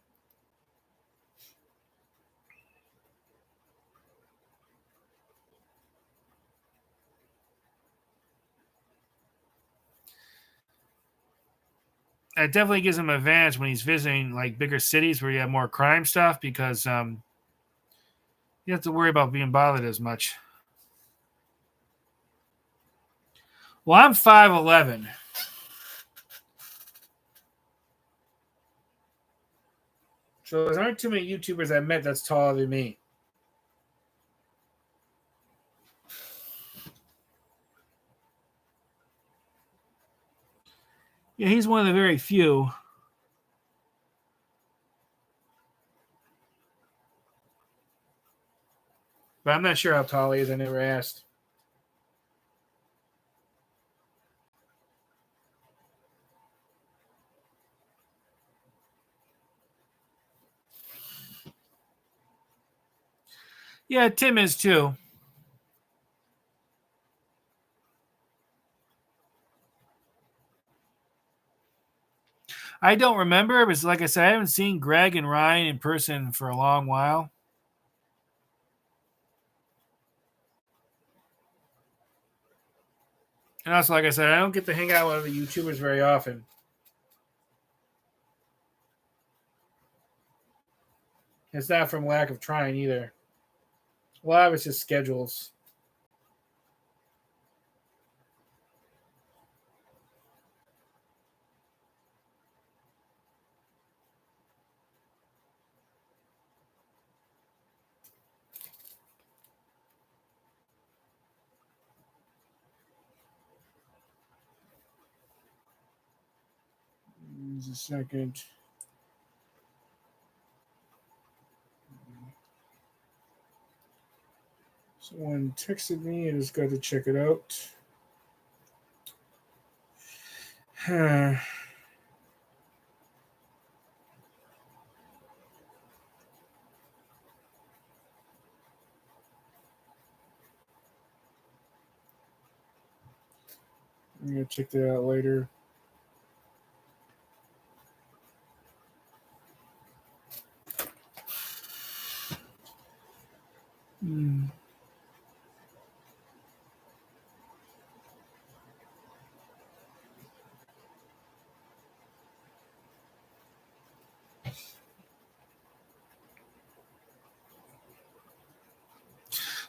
It definitely gives him an advantage when he's visiting like bigger cities where you have more crime stuff because you have to worry about being bothered as much. Well, I'm 5'11". So there aren't too many YouTubers I've met that's taller than me. Yeah, he's one of the very few. But I'm not sure how tall he is. I never asked. Yeah, Tim is too. I don't remember, but like I said, I haven't seen Greg and Ryan in person for a long while. And also, like I said, I don't get to hang out with other YouTubers very often. It's not from lack of trying either. A lot of it's just schedules. Just a second. Someone texted me. I just got to check it out. I'm going to check that out later.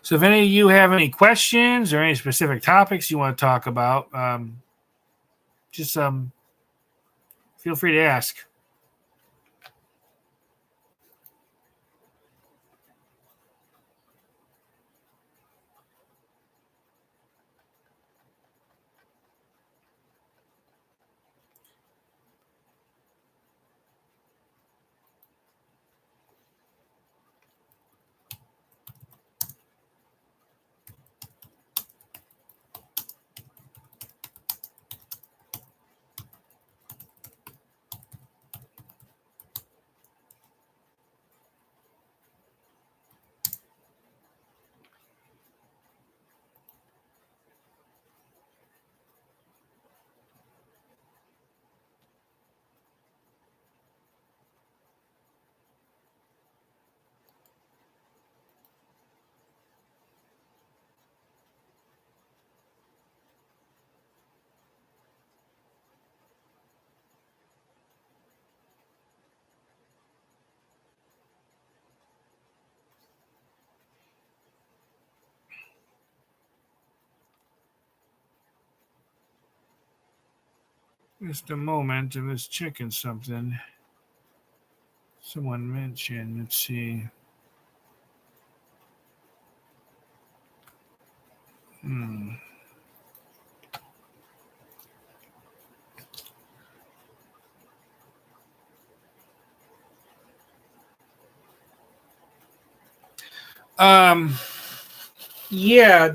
So if any of you have any questions or any specific topics you want to talk about, just feel free to ask. Just a moment. I was checking something. Someone mentioned, let's see. Um, yeah.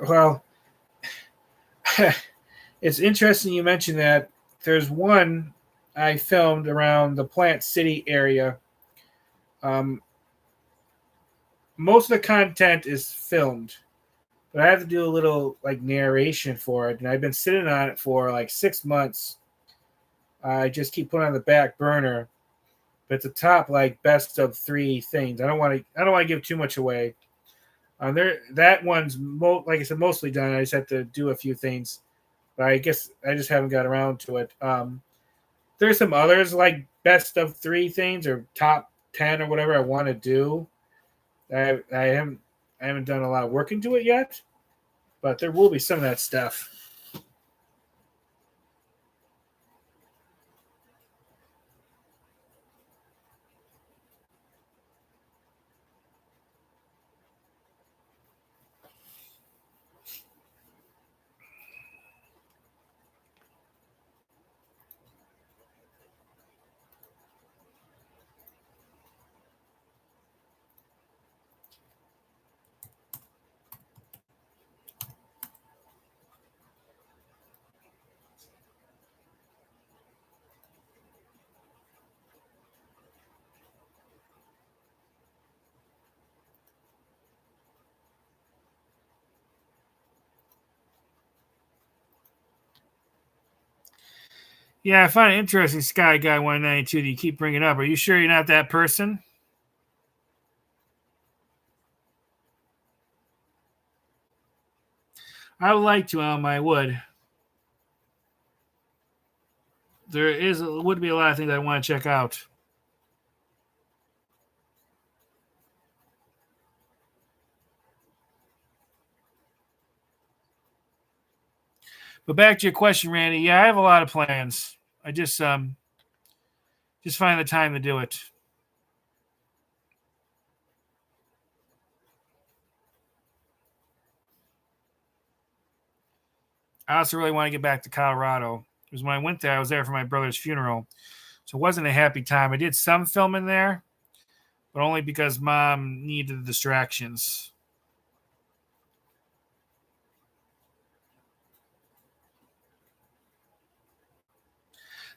Well, it's interesting you mentioned that. There's one I filmed around the Plant City area. Um, most of the content is filmed, but I have to do a little like narration for it, and I've been sitting on it for like 6 months. I just keep putting it on the back burner, but it's a top like best of three things. I don't want to give too much away. There, that one's like I said, mostly done. I just have to do a few things, but I guess I just haven't got around to it. There's some others like best of three things or top 10 or whatever I want to do. I haven't done a lot of work into it yet, but there will be some of that stuff. Yeah, I find it interesting, Sky Guy 192, that you keep bringing up. Are you sure you're not that person? I would like to, I would. Would be a lot of things I want to check out. But back to your question, Randy. Yeah, I have a lot of plans. I just find the time to do it. I also really want to get back to Colorado. Because when I went there, I was there for my brother's funeral. So it wasn't a happy time. I did some filming there, but only because mom needed the distractions.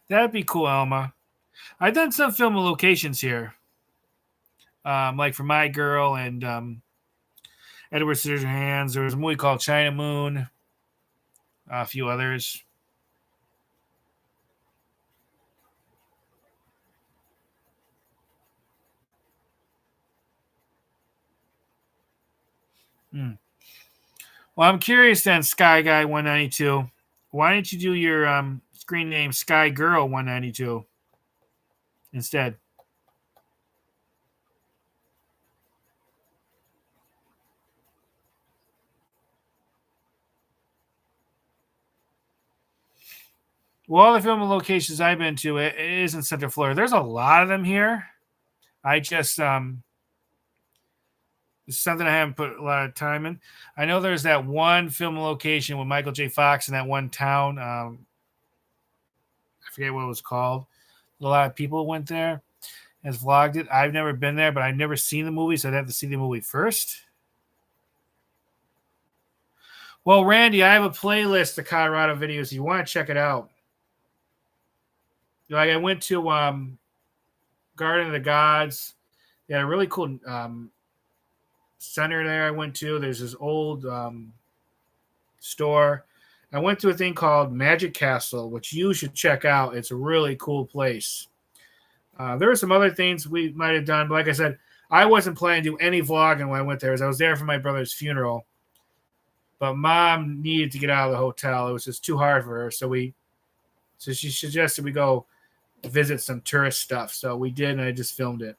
That'd be cool, Elma. I've done some filming locations here, like for My Girl and Edward Scissorhands. There was a movie called China Moon, a few others. Hmm. Well, I'm curious then, Sky Guy 192. Why didn't you do your screen name Sky Girl 192 instead? Well, all the filming locations I've been to, it is in Central Florida. There's a lot of them here. I just it's something I haven't put a lot of time in. I know there's that one film location with Michael J. Fox in that one town. I forget what it was called. A lot of people went there, has vlogged it. I've never been there, but I've never seen the movie, so I'd have to see the movie first. Well, Randy, I have a playlist of Colorado videos. You want to check it out? Like I went to Garden of the Gods. They had a really cool center there. I went to. There's this old store. I went to a thing called Magic Castle, which you should check out. It's a really cool place. There were some other things we might have done, but like I said, I wasn't planning to do any vlogging when I went there. As I was there for my brother's funeral, but mom needed to get out of the hotel. It was just too hard for her, so she suggested we go visit some tourist stuff. So we did, and I just filmed it.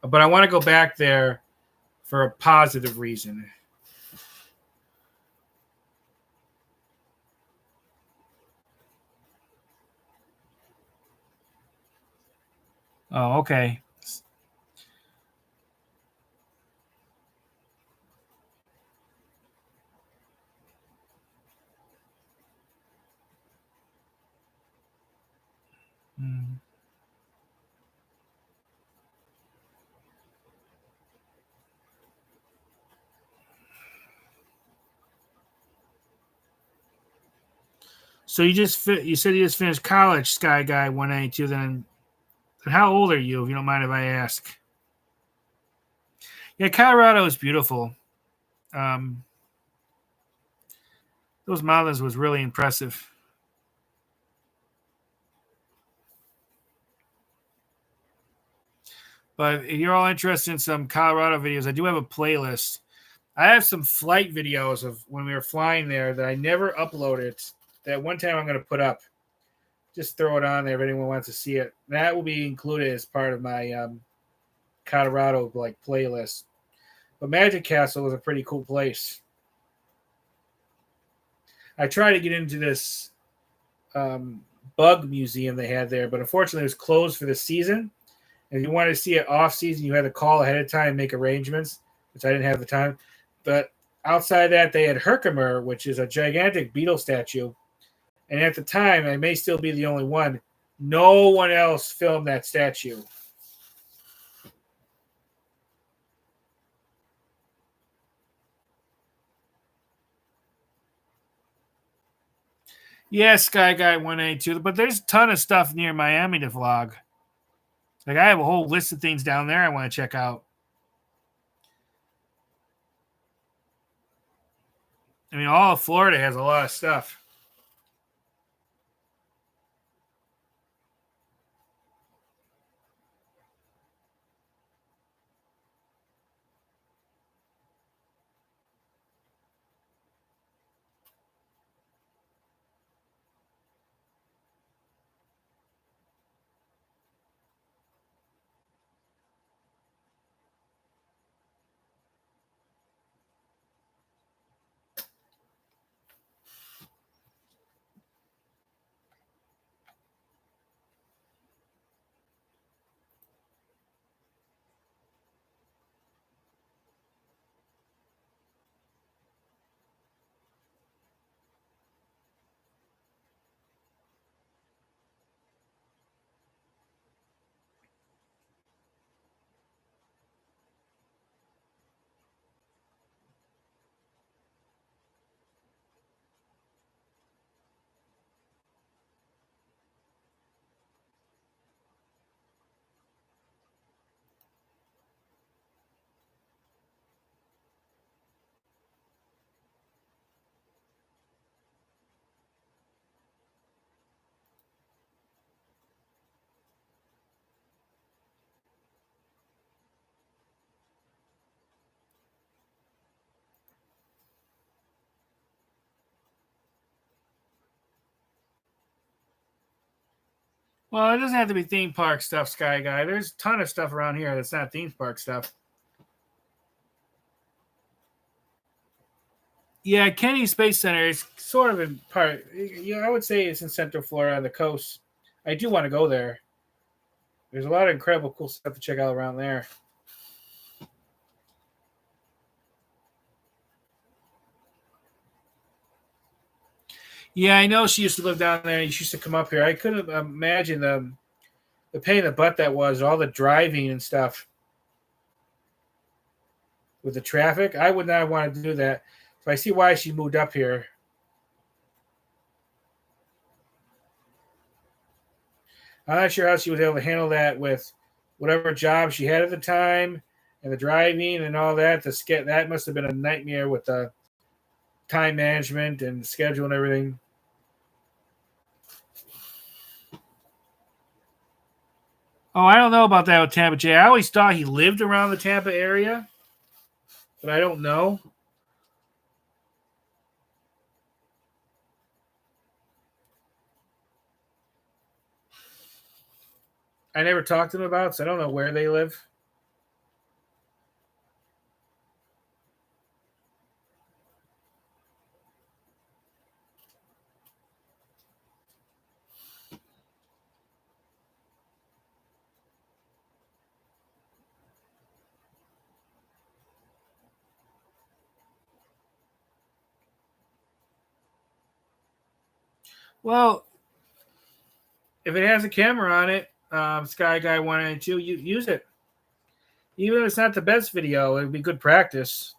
But I want to go back there for a positive reason. Oh, okay. Mm. So you said you just finished college, Sky Guy 192. Then how old are you, if you don't mind if I ask? Yeah, Colorado is beautiful. Those mountains was really impressive. But if you're all interested in some Colorado videos, I do have a playlist. I have some flight videos of when we were flying there that I never uploaded. That one time I'm going to put up. Just throw it on there if anyone wants to see it. That will be included as part of my Colorado playlist. But Magic Castle was a pretty cool place. I tried to get into this bug museum they had there, but unfortunately it was closed for the season. And if you wanted to see it off season, you had to call ahead of time and make arrangements, which I didn't have the time. But outside that, they had Herkimer, which is a gigantic beetle statue. And at the time, I may still be the only one, no one else filmed that statue. Yeah, Sky Guy 182, but there's a ton of stuff near Miami to vlog. Like I have a whole list of things down there I want to check out. I mean, all of Florida has a lot of stuff. Well, it doesn't have to be theme park stuff, Sky Guy. There's a ton of stuff around here that's not theme park stuff. Yeah, Kennedy Space Center is sort of in part. Yeah, I would say it's in Central Florida on the coast. I do want to go there. There's a lot of incredible cool stuff to check out around there. Yeah, I know she used to live down there. She used to come up here. I couldn't imagine the pain in the butt that was, all the driving and stuff with the traffic. I would not want to do that. So I see why she moved up here. I'm not sure how she was able to handle that with whatever job she had at the time and the driving and all that. That must have been a nightmare with the time management and schedule and everything. Oh, I don't know about that with Tampa J. I always thought he lived around the Tampa area, but I don't know. I never talked to them about it, so I don't know where they live. Well, if it has a camera on it, Sky Guy 192, you use it. Even if it's not the best video, it would be good practice.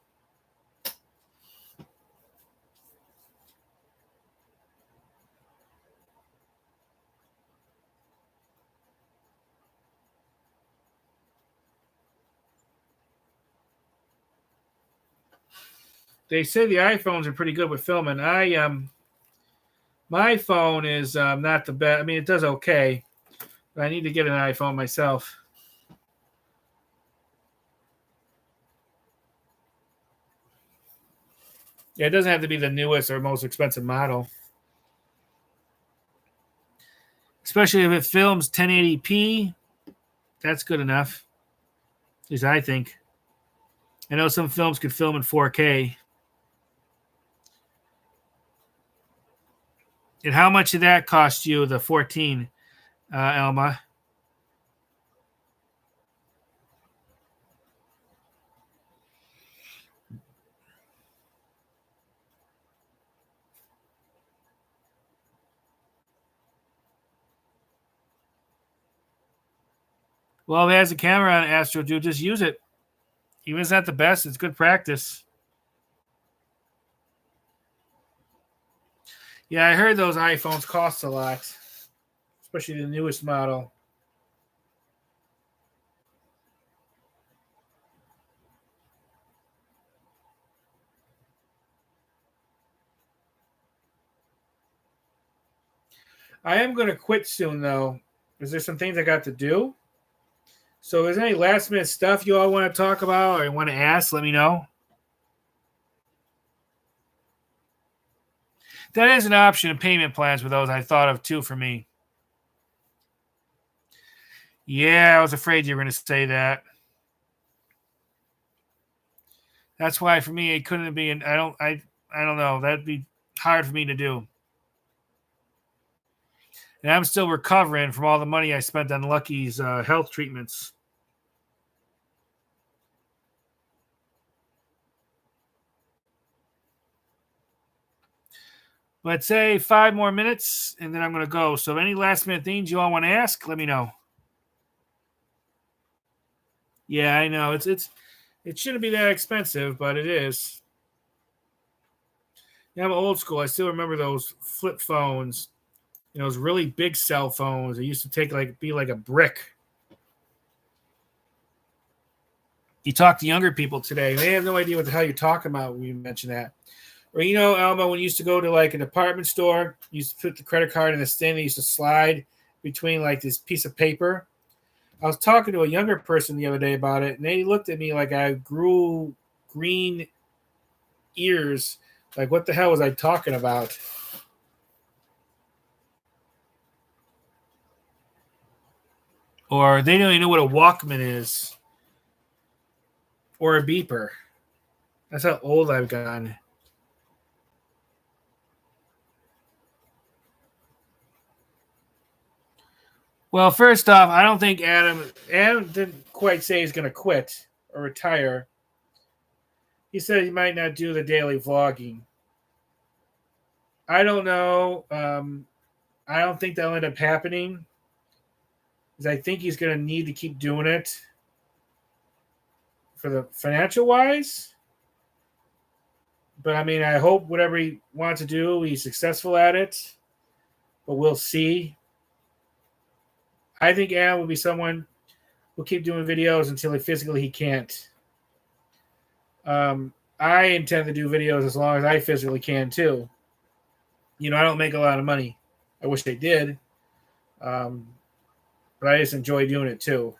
They say the iPhones are pretty good with filming. My phone is not the best. I mean, it does okay, but I need to get an iPhone myself. Yeah, it doesn't have to be the newest or most expensive model. Especially if it films 1080p, that's good enough. At least I think. I know some films could film in 4K. And how much did that cost you, the 14, Alma? Well, if it has a camera on Astro, dude, just use it. Even if it's not the best, it's good practice. Yeah, I heard those iPhones cost a lot, especially the newest model. I am going to quit soon, though, because there's some things I got to do. So if there's any last minute stuff you all want to talk about or you want to ask, let me know. That is an option of payment plans with those I thought of too for me. Yeah, I was afraid you were going to say that. That's why for me it couldn't be. I don't know. That'd be hard for me to do. And I'm still recovering from all the money I spent on Lucky's health treatments. Let's say 5 more minutes, and then I'm going to go. So any last minute things you all want to ask, let me know. Yeah, I know. It shouldn't be that expensive, but it is. Yeah, I'm old school. I still remember those flip phones. Those really big cell phones. They used to be like a brick. You talk to younger people today, they have no idea what the hell you're talking about when you mention that. Or Alma, when you used to go to like a department store, you used to put the credit card in the stand, they used to slide between like this piece of paper. I was talking to a younger person the other day about it, and they looked at me like I grew green ears. Like, what the hell was I talking about? Or they don't even know what a Walkman is. Or a beeper. That's how old I've gotten. Well, first off, I don't think Adam didn't quite say he's going to quit or retire. He said he might not do the daily vlogging. I don't know. I don't think that'll end up happening, because I think he's going to need to keep doing it for the financial wise. But I mean, I hope whatever he wants to do, he's successful at it. But we'll see. I think Adam will be someone who'll keep doing videos until he can't. I intend to do videos as long as I physically can too. I don't make a lot of money. I wish I did. But I just enjoy doing it too.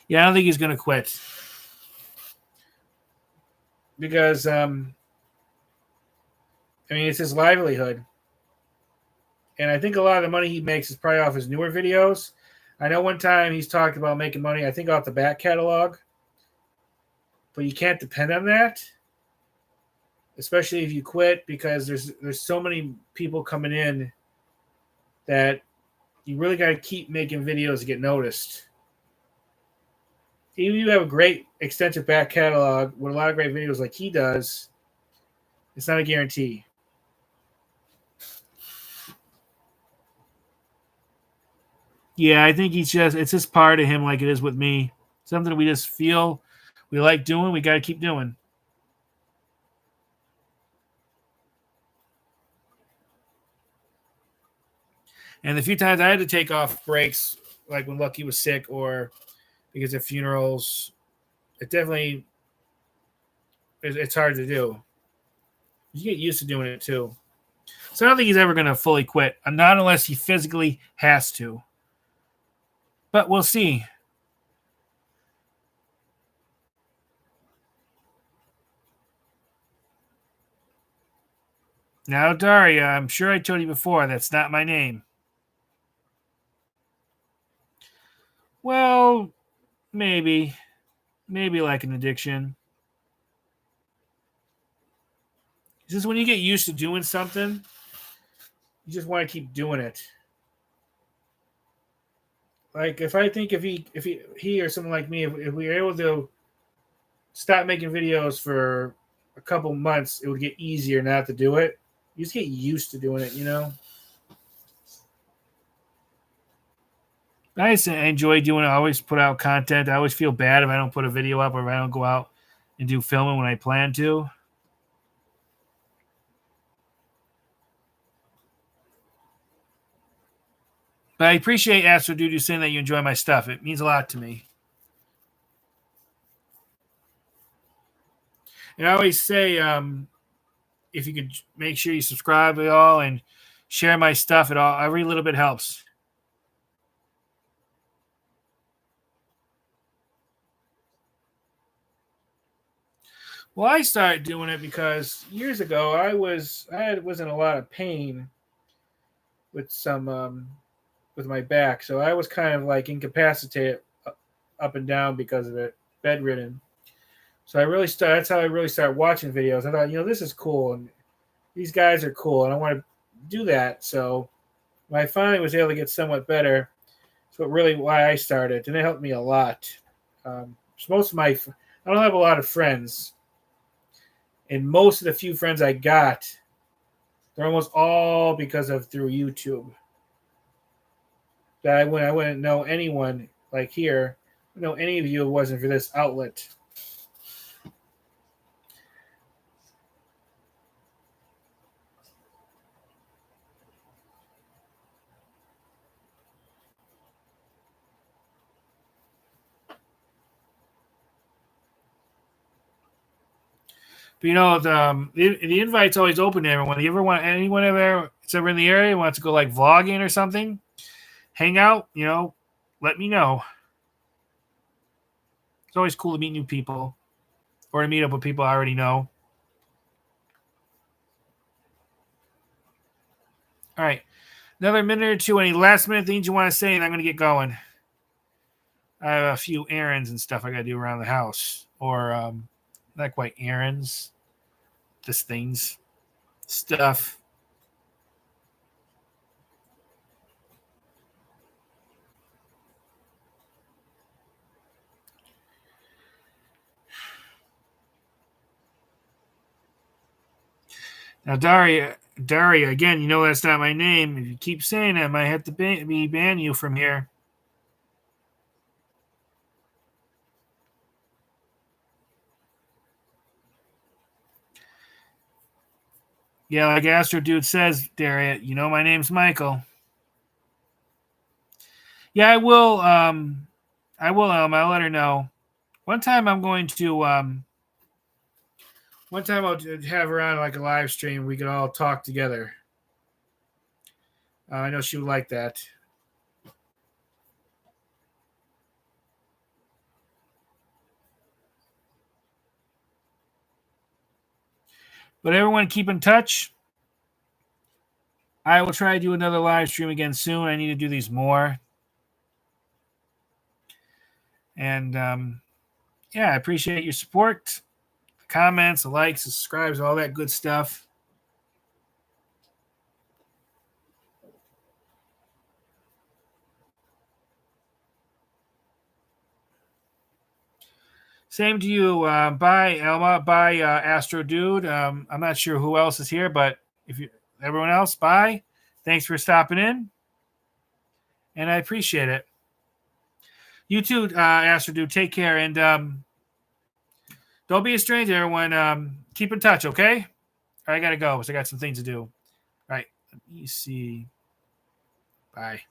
Yeah, I don't think he's going to quit. Because, it's his livelihood. And I think a lot of the money he makes is probably off his newer videos. I know one time he's talked about making money, I think, off the back catalog. But you can't depend on that, especially if you quit, because there's so many people coming in that you really got to keep making videos to get noticed. Even if you have a great extensive back catalog with a lot of great videos like he does, it's not a guarantee. Yeah, I think it's just part of him, like it is with me. Something we just feel we like doing, we got to keep doing. And the few times I had to take off breaks, like when Lucky was sick or because of funerals, it definitely it's hard to do. You get used to doing it too. So I don't think he's ever going to fully quit, not unless he physically has to. But we'll see. Now, Daria, I'm sure I told you before, that's not my name. Well, maybe. Maybe like an addiction. It's just when you get used to doing something, you just want to keep doing it. Like if I think if he or someone like me, if we were able to stop making videos for a couple months, it would get easier not to do it. You just get used to doing it, you know? I just enjoy doing it. I always put out content. I always feel bad if I don't put a video up or if I don't go out and do filming when I plan to. But I appreciate Astro Dude you saying that you enjoy my stuff. It means a lot to me. And I always say, if you could make sure you subscribe to all and share my stuff, it all every little bit helps. Well, I started doing it because years ago I was in a lot of pain with some with my back, so I was kind of like incapacitated up and down because of it, bedridden. So I really started. That's how I really started watching videos. I thought, this is cool, and these guys are cool, and I want to do that. So when I finally was able to get somewhat better, that's really why I started, and it helped me a lot. Most of I don't have a lot of friends, and most of the few friends I got, they're almost all because of through YouTube. That I wouldn't know anyone like here, I don't know any of you if it wasn't for this outlet. But the invite's always open to everyone. You ever want anyone ever it's ever in the area wants to go like vlogging or something, hang out, let me know. It's always cool to meet new people or to meet up with people I already know. All right. Another minute or two. Any last minute things you want to say, and I'm going to get going. I have a few errands and stuff I got to do around the house. Or not quite errands, just things, stuff. Now, Daria, again, that's not my name. If you keep saying that, I might have to ban you from here. Yeah, like Astro Dude says, Daria, my name's Michael. Yeah, I will. I'll let her know. One time I'm going to. One time I'll have her on like a live stream. We can all talk together. I know she would like that. But everyone, keep in touch. I will try to do another live stream again soon. I need to do these more. And I appreciate your support, the comments, the likes, the subscribes, all that good stuff. Same to you. Bye, Elma. Bye, Astro Dude. I'm not sure who else is here, but everyone else, bye. Thanks for stopping in, and I appreciate it. You too, Astro Dude. Take care, and don't be a stranger, everyone. Keep in touch, okay? All right, I gotta go because I got some things to do. All right, let me see. Bye.